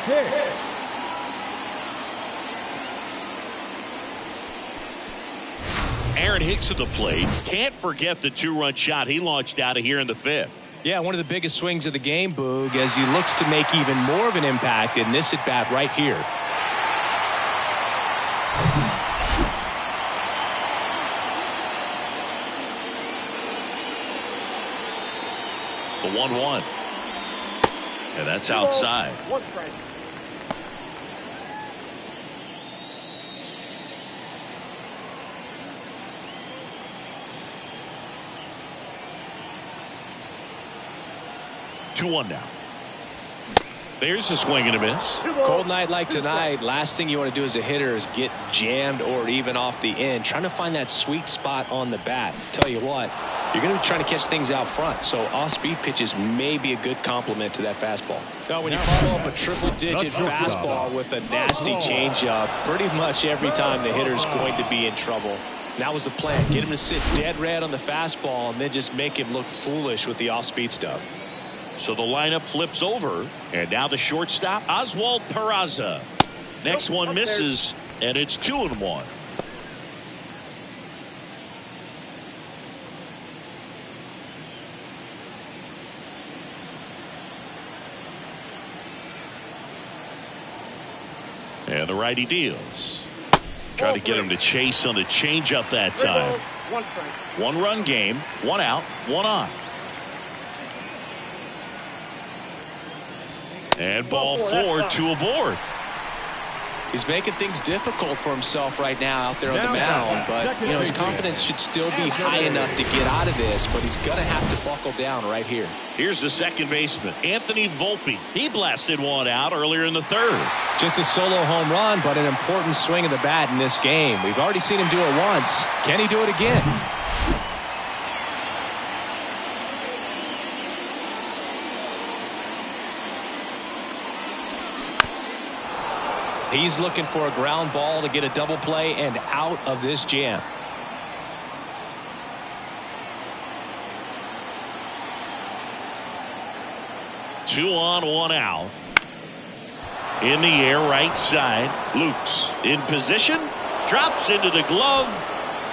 Speaker 1: Aaron Hicks at the plate. Can't forget the 2-run shot he launched out of here in the 5th.
Speaker 2: Yeah, one of the biggest swings of the game, Boog, as he looks to make even more of an impact in this at-bat right here.
Speaker 1: The 1-1. And that's outside.
Speaker 4: 1 strike.
Speaker 1: Two 2-1 now. There's a swing and a miss.
Speaker 2: Cold night like tonight, last thing you want to do as a hitter is get jammed or even off the end. Trying to find that sweet spot on the bat. Tell you what, you're going to be trying to catch things out front, so off-speed pitches may be a good complement to that fastball. Now, when you follow up a triple-digit fastball with a nasty changeup, pretty much every time the hitter's going to be in trouble. And that was the plan. Get him to sit dead red on the fastball and then just make him look foolish with the off-speed stuff.
Speaker 1: So the lineup flips over, and now the shortstop, Oswald Peraza. Next one misses, and it's 2-1. And the righty deals. Try to get him to chase on the changeup that time. 1-run game, 1 out, 1 on. And ball 4, 2 aboard.
Speaker 2: He's making things difficult for himself right now out there on the mound, but you know his confidence should still be high enough to get out of this, but he's going to have to buckle down right here.
Speaker 1: Here's the second baseman, Anthony Volpe. He blasted one out earlier in the third.
Speaker 2: Just a solo home run, but an important swing of the bat in this game. We've already seen him do it once. Can he do it again? He's looking for a ground ball to get a double play and out of this jam.
Speaker 1: Two on, 1 out. In the air, right side. Lukes in position. Drops into the glove.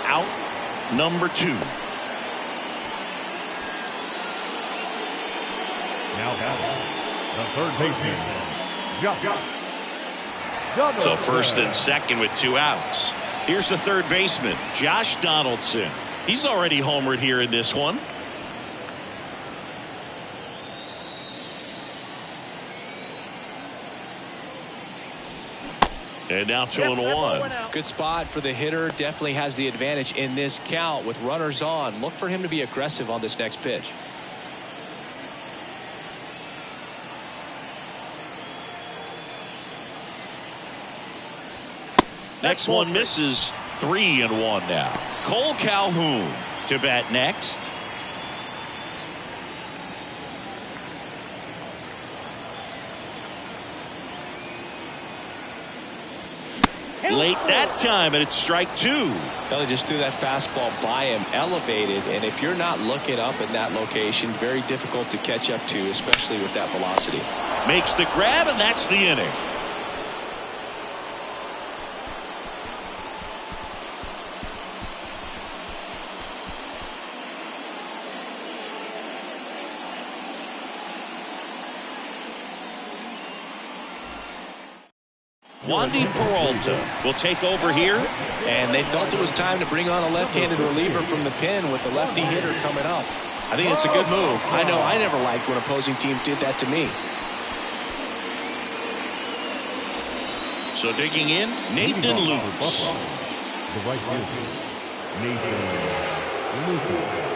Speaker 1: Out number 2.
Speaker 3: Now the third baseman, Josh.
Speaker 1: So first and second with 2 outs. Here's the third baseman, Josh Donaldson. He's already homered here in this one. And now 2-1.
Speaker 2: Good spot for the hitter. Definitely has the advantage in this count with runners on. Look for him to be aggressive on this next pitch.
Speaker 1: Next one misses. 3-1 now. Cole Calhoun to bat next. Late that time, and it's strike 2.
Speaker 2: Well, they just threw that fastball by him, elevated, and if you're not looking up in that location, very difficult to catch up to, especially with that velocity.
Speaker 1: Makes the grab, and that's the inning. Wandy Peralta will take over here.
Speaker 2: And they felt it was time to bring on a left-handed reliever from the pen with the lefty hitter coming up. I think it's a good move. I know I never liked when opposing teams did that to me.
Speaker 1: So digging in, Nathan Lukes.
Speaker 3: The right fielder, Nathan Lukes.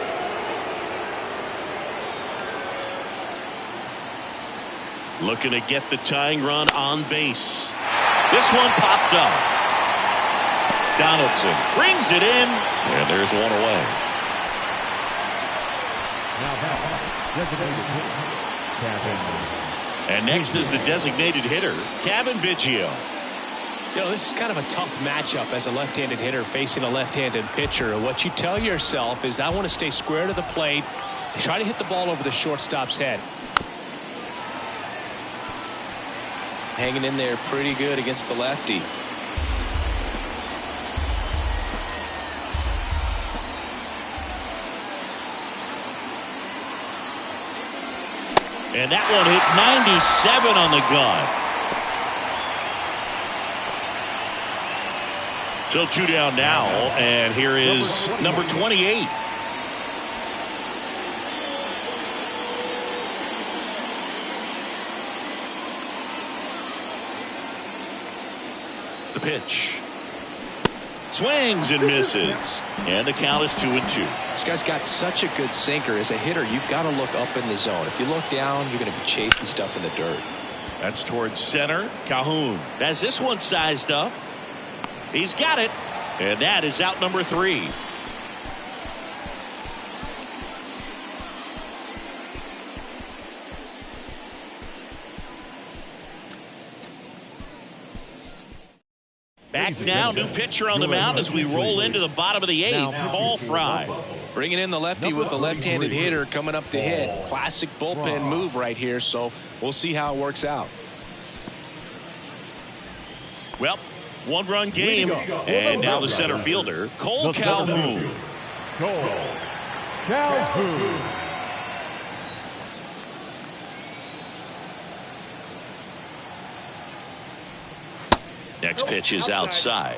Speaker 1: Looking to get the tying run on base. This one popped up. Donaldson brings it in, and there's one away. And next is the designated hitter, Kevin Biggio.
Speaker 2: You know, this is kind of a tough matchup as a left-handed hitter facing a left-handed pitcher. What you tell yourself is, I want to stay square to the plate, try to hit the ball over the shortstop's head. Hanging in there pretty good against the lefty.
Speaker 1: And that one hit 97 on the gun. So 2 down now, and here is number 28. The pitch. Swings and misses. And the count is 2-2.
Speaker 2: This guy's got such a good sinker. As a hitter, you've got to look up in the zone. If you look down, you're going to be chasing stuff in the dirt.
Speaker 1: That's towards center. Calhoun has this one sized up. He's got it. And that is out number 3. Back now, new pitcher on the mound as we roll into the bottom of the 8th. Paul Fry.
Speaker 2: Bringing in the lefty with the left-handed hitter coming up to hit. Classic bullpen move right here, so we'll see how it works out.
Speaker 1: Well, 1-run game, and now the center fielder, Cole Calhoun.
Speaker 3: Cole Calhoun.
Speaker 1: Next pitch is outside.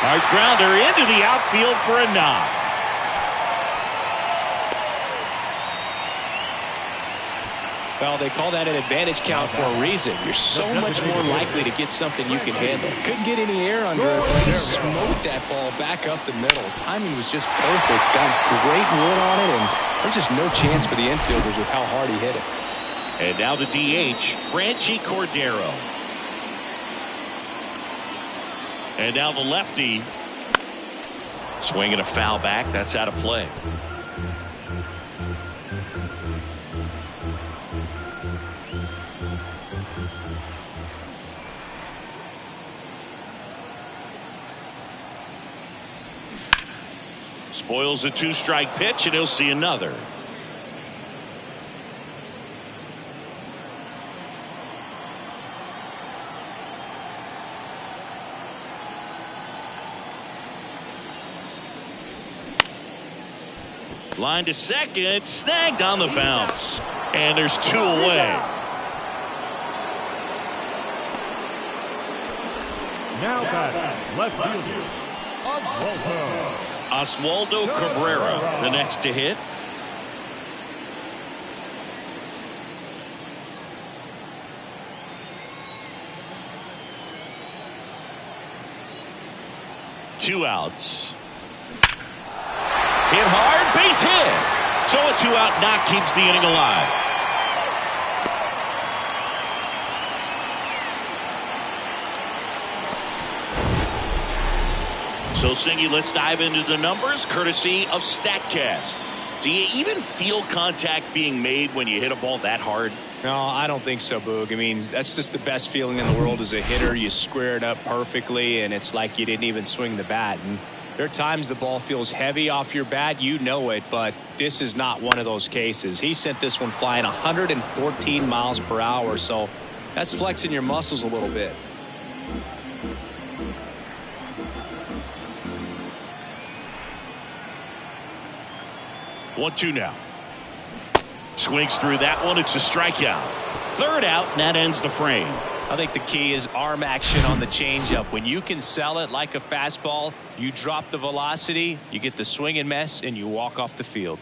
Speaker 1: Hard grounder into the outfield for a knock.
Speaker 2: Well, they call that an advantage count for a reason. You're so much more likely to get something you can handle. Couldn't get any air under it, but he smoked that ball back up the middle. Timing was just perfect. Got great wood on it, and there's just no chance for the infielders with how hard he hit it.
Speaker 1: And now the DH, Franchi Cordero. And now the lefty. Swinging a foul back. That's out of play. Spoils a 2-strike pitch, and he'll see another. Line to second, snagged on the bounce, and there's 2 away.
Speaker 3: Now batting, left fielder,
Speaker 1: Oswaldo Cabrera, the next to hit. Two outs. Hit hard, base hit. So a 2-out knock keeps the inning alive. So, Singy, let's dive into the numbers, courtesy of StatCast. Do you even feel contact being made when you hit a ball that hard?
Speaker 2: No, I don't think so, Boog. I mean, that's just the best feeling in the world as a hitter. You square it up perfectly, and it's like you didn't even swing the bat. And there are times the ball feels heavy off your bat. You know it, but this is not one of those cases. He sent this one flying 114 miles per hour, so that's flexing your muscles a little bit.
Speaker 1: One, two now. Swings through that one. It's a strikeout. Third out, and that ends the frame.
Speaker 2: I think the key is arm action on the changeup. When you can sell it like a fastball, you drop the velocity, you get the swing and miss, and you walk off the field.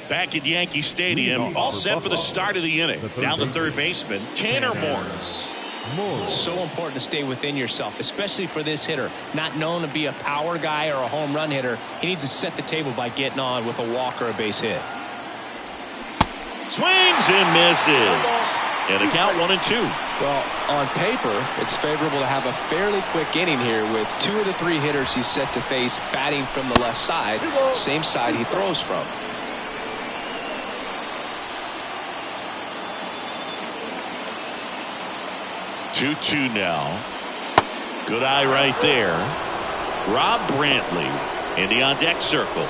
Speaker 1: Back at Yankee Stadium, all set for the start of the inning. Down the third baseman, Tanner Morris.
Speaker 2: It's so important to stay within yourself, especially for this hitter. Not known to be a power guy or a home run hitter. He needs to set the table by getting on with a walk or a base hit.
Speaker 1: Swings and misses. And the count 1-2.
Speaker 2: Well, on paper, it's favorable to have a fairly quick inning here with 2 of the 3 hitters he's set to face batting from the left side, same side he throws from.
Speaker 1: Two now. Good eye right there. Rob Brantley in the on-deck circle.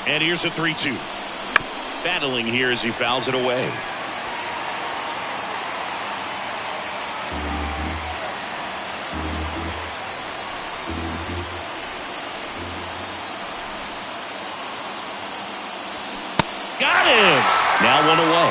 Speaker 1: And here's a 3-2. Battling here as he fouls it away. Got him! Now 1 away.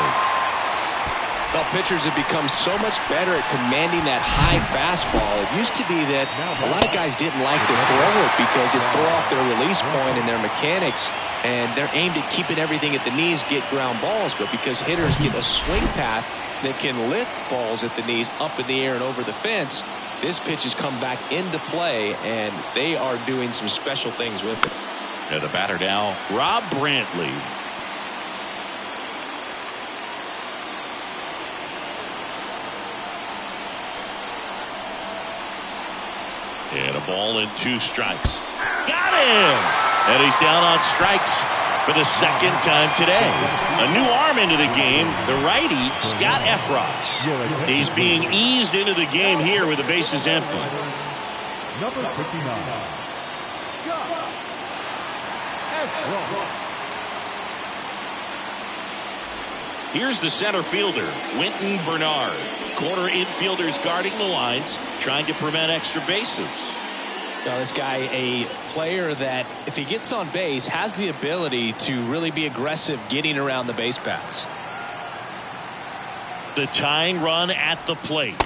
Speaker 2: Well, pitchers have become so much better at commanding that high fastball. It used to be that a lot of guys didn't like to throw it because it threw off their release point and their mechanics, and they're aimed at keeping everything at the knees, get ground balls. But because hitters get a swing path that can lift balls at the knees up in the air and over the fence, this pitch has come back into play, and they are doing some special things with it.
Speaker 1: And the batter now, Rob Brantley. And a ball and 2 strikes. Got him! And he's down on strikes for the second time today. A new arm into the game, the righty, Scott Efros. He's being eased into the game here with the bases empty.
Speaker 3: Number 59.
Speaker 1: Here's the center fielder, Winton Bernard. Corner infielders guarding the lines, trying to prevent extra bases.
Speaker 2: Now, this guy, a player that, if he gets on base, has the ability to really be aggressive getting around the base paths.
Speaker 1: The tying run at the plate.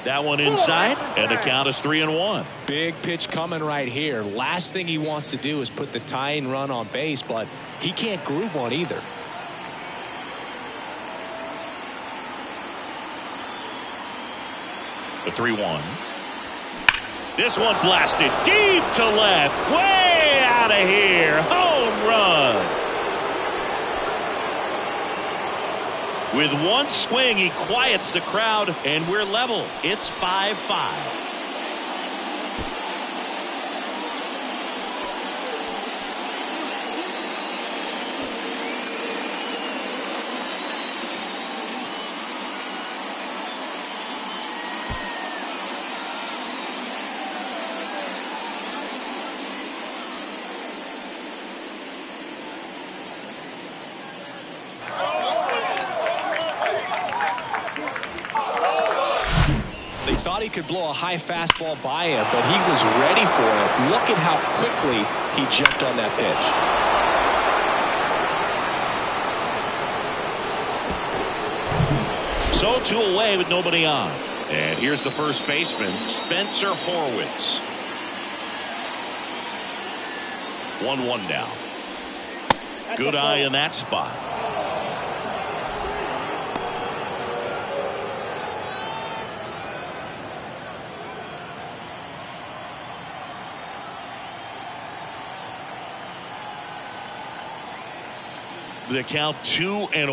Speaker 1: That one inside, and the count is 3-1.
Speaker 2: Big pitch coming right here. Last thing he wants to do is put the tying run on base, but he can't groove one either.
Speaker 1: The 3-1. This one blasted deep to left, way out of here. Home run. With one swing, he quiets the crowd, and we're level. It's 5-5.
Speaker 2: He could blow a high fastball by him, but he was ready for it. Look at how quickly he jumped on that
Speaker 1: pitch. So 2 away with nobody on. And here's the first baseman, Spencer Horwitz. 1-1 now. Good eye in that spot. The count 2-1. Swing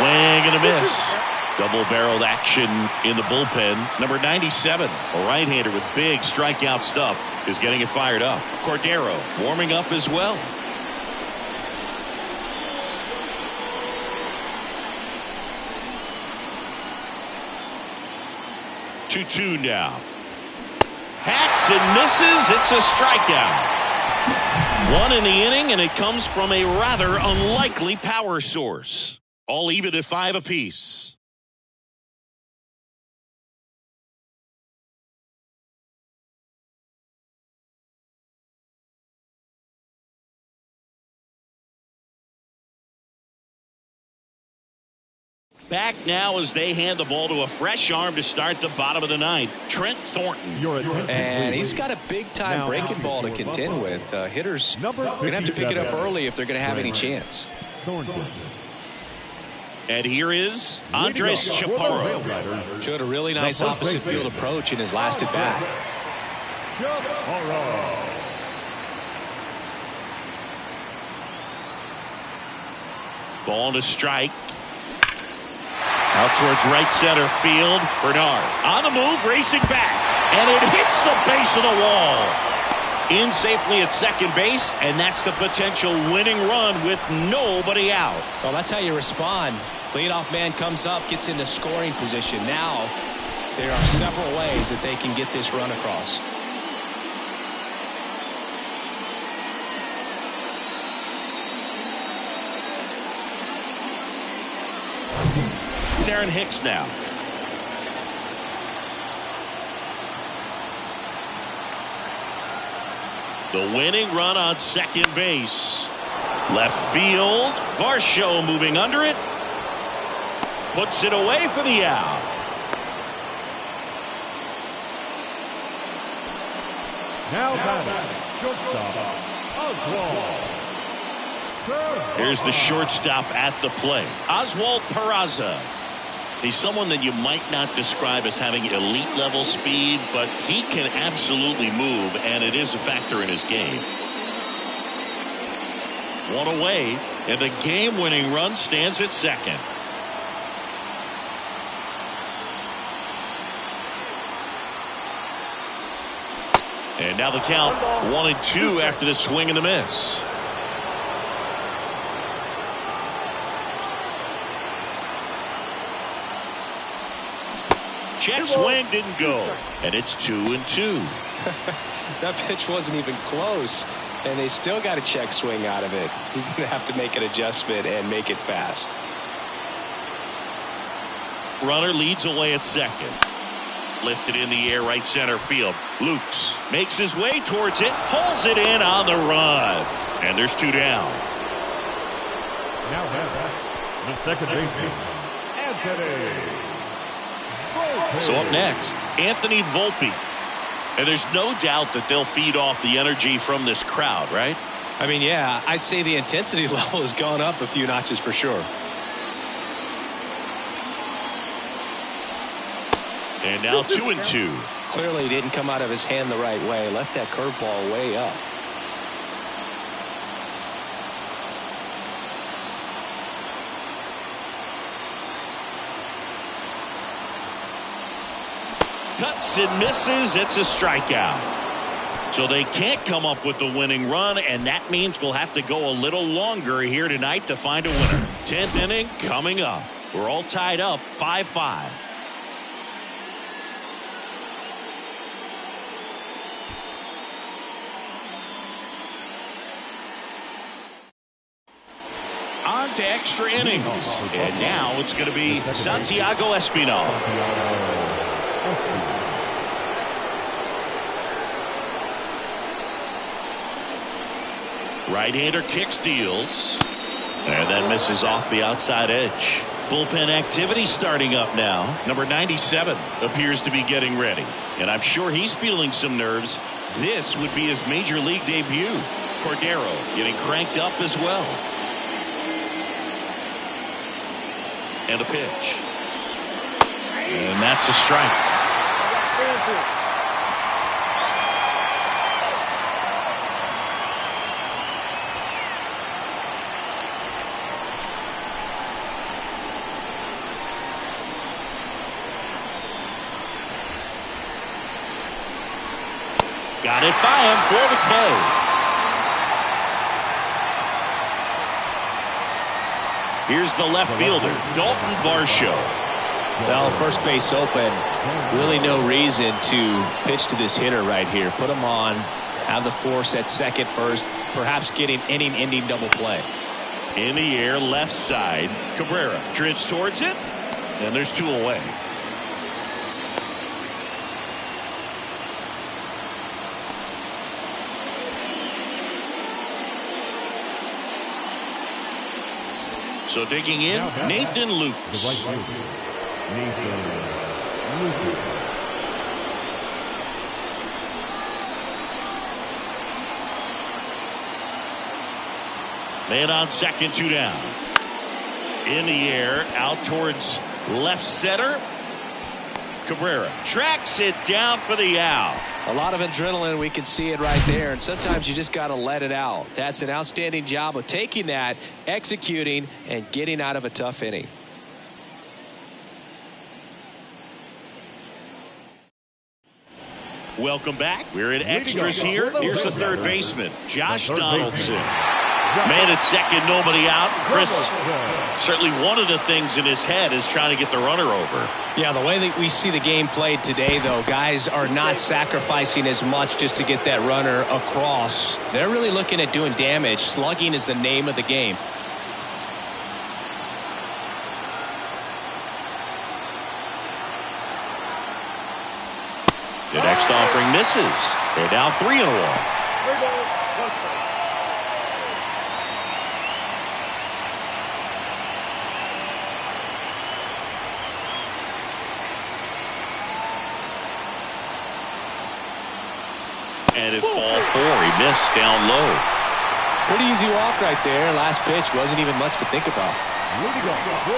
Speaker 1: and a miss. Double-barreled action in the bullpen. Number 97, a right-hander with big strikeout stuff, is getting it fired up. Cordero warming up as well. Two now. Hacks and misses. It's a strikeout. 1 in the inning, and it comes from a rather unlikely power source. All even at 5 apiece. Back now as they hand the ball to a fresh arm to start the bottom of the 9th. Trent Thornton.
Speaker 2: And he's got a big-time breaking ball to contend with. Hitters are going to have to pick it up early if they're going to have any chance.
Speaker 1: And here is Andres Chaparro.
Speaker 2: Showed a really nice opposite field approach in his last at-bat.
Speaker 1: Ball to strike. Out towards right center field. Bernard on the move, racing back. And it hits the base of the wall. In safely at second base, and that's the potential winning run with nobody out.
Speaker 2: Well, that's how you respond. Leadoff man comes up, gets into scoring position. Now, there are several ways that they can get this run across.
Speaker 1: Aaron Hicks now. The winning run on second base. Left field. Varsho moving under it. Puts it away for the out.
Speaker 3: Now batting, shortstop, Oswald.
Speaker 1: Here's the shortstop at the plate. Oswald Peraza. He's someone that you might not describe as having elite level speed, but he can absolutely move, and it is a factor in his game. One away, and the game-winning run stands at second. And now the count 1-2 after the swing and the miss. Check swing didn't go, and it's 2-2.
Speaker 2: That pitch wasn't even close, and they still got a check swing out of it. He's going to have to make an adjustment and make it fast.
Speaker 1: Runner leads away at second. Lifted in the air, right center field. Lukes makes his way towards it, pulls it in on the run, and there's 2 down.
Speaker 3: Now the second baseman, Anthony.
Speaker 1: So up next, Anthony Volpe. And there's no doubt that they'll feed off the energy from this crowd, right?
Speaker 2: I mean, yeah, I'd say the intensity level has gone up a few notches for sure.
Speaker 1: And now 2-2.
Speaker 2: Clearly didn't come out of his hand the right way. Left that curveball way up.
Speaker 1: Cuts and misses. It's a strikeout. So they can't come up with the winning run, and that means we'll have to go a little longer here tonight to find a winner. 10th inning coming up. We're all tied up 5-5. On to extra innings. And now it's going to be Santiago Espinal. Right-hander kicks, deals, and then misses off the outside edge. Bullpen activity starting up now. Number 97 appears to be getting ready, and I'm sure he's feeling some nerves. This would be his major league debut. Cordero getting cranked up as well. And a pitch. And that's a strike. Got it by him for the K. Here's the left fielder, Dalton Varsho.
Speaker 2: Well, first base open. Really no reason to pitch to this hitter right here. Put him on. Have the force at second first. Perhaps getting inning-ending double play.
Speaker 1: In the air, left side. Cabrera drifts towards it. And there's 2 away. So digging in, Nathan Lukes.
Speaker 3: The right fielder, Nathan Lukes.
Speaker 1: Man on second, 2 down. In the air, out towards left center. Cabrera tracks it down for the out.
Speaker 2: A lot of adrenaline, we can see it right there, and sometimes you just got to let it out. That's an outstanding job of taking that, executing, and getting out of a tough inning.
Speaker 1: Welcome back. We're in extras here. Here's the third baseman, Josh Donaldson. Man at second, nobody out. Chris, certainly one of the things in his head is trying to get the runner over.
Speaker 2: Yeah, the way that we see the game played today, though, guys are not sacrificing as much just to get that runner across. They're really looking at doing damage. Slugging is the name of the game.
Speaker 1: The next offering misses. They're down 3-1. And it's ball 4. He missed down low.
Speaker 2: Pretty easy walk right there. Last pitch wasn't even much to think about.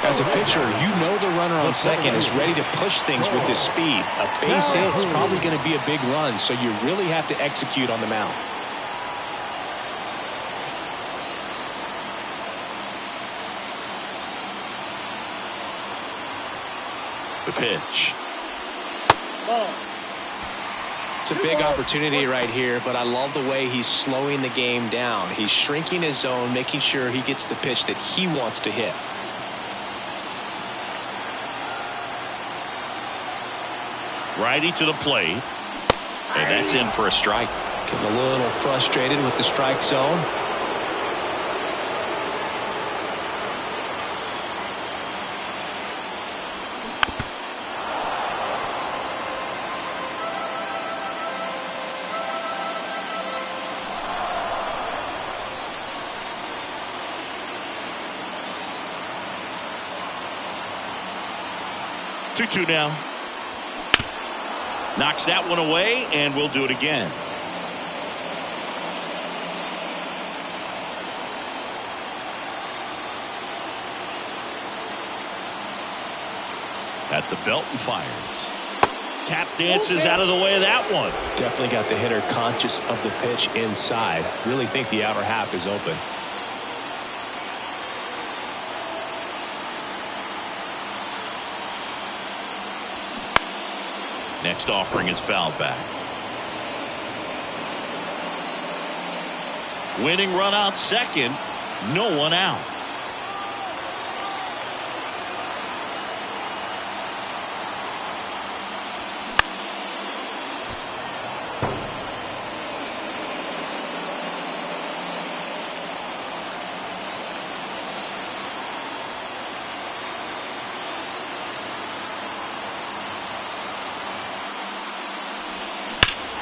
Speaker 2: As a pitcher, you know the runner on second is ready to push things with his speed. A base hit is probably going to be a big run, so you really have to execute on the mound.
Speaker 1: The pitch.
Speaker 2: It's a big opportunity right here, but I love the way he's slowing the game down. He's shrinking his zone, making sure he gets the pitch that he wants to hit.
Speaker 1: Righty to the plate. And that's in for a strike.
Speaker 2: Getting a little frustrated with the strike zone.
Speaker 1: Two now. Knocks that one away, and we'll do it again. At the belt and fires. Tap dances out of the way of that one.
Speaker 2: Definitely got the hitter conscious of the pitch inside. Really think the outer half is open.
Speaker 1: Next offering is fouled back. Winning run out second. No one out.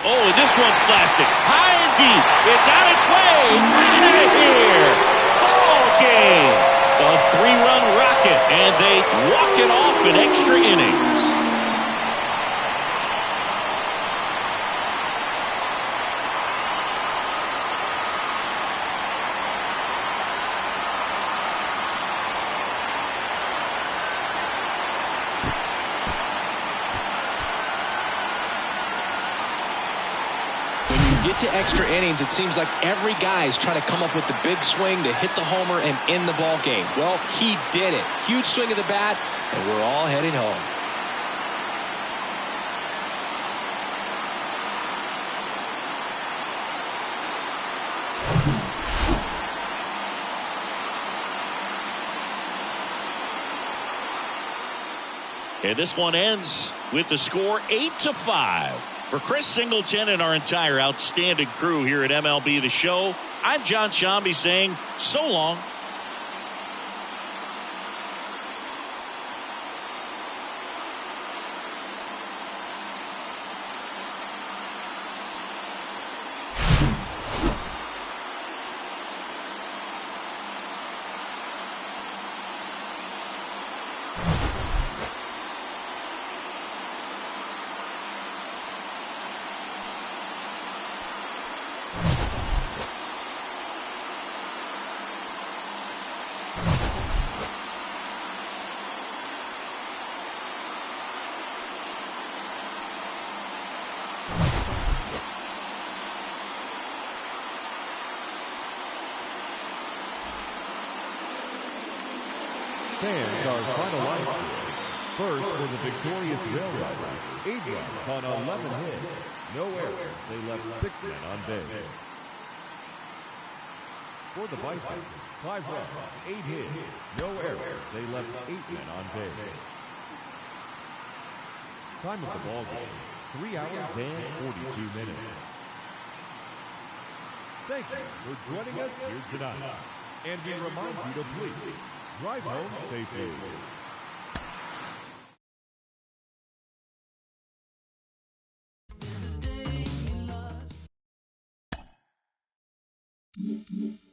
Speaker 1: Oh, this one's plastic. High and deep. It's on its way. Out of here. Ball game. A 3-run rocket, and they walk it off in extra innings.
Speaker 2: Get to extra innings, it seems like every guy is trying to come up with the big swing to hit the homer and end the ball game. Well, he did it. Huge swing of the bat, and we're all heading home.
Speaker 1: And this one ends with the score 8-5. For Chris Singleton and our entire outstanding crew here at MLB The Show, I'm John Shambi saying so long.
Speaker 3: Fans, our final line score. First for the victorious Railriders, 8 runs on 11 hits. No errors. They left 6 men on base. For the Bisons, 5 runs, 8 hits. No errors. They left 8 men on base. Time of the ball game, 3 hours and 42 minutes. Thank you for joining us here tonight. And we remind you to please drive home safely.
Speaker 4: you.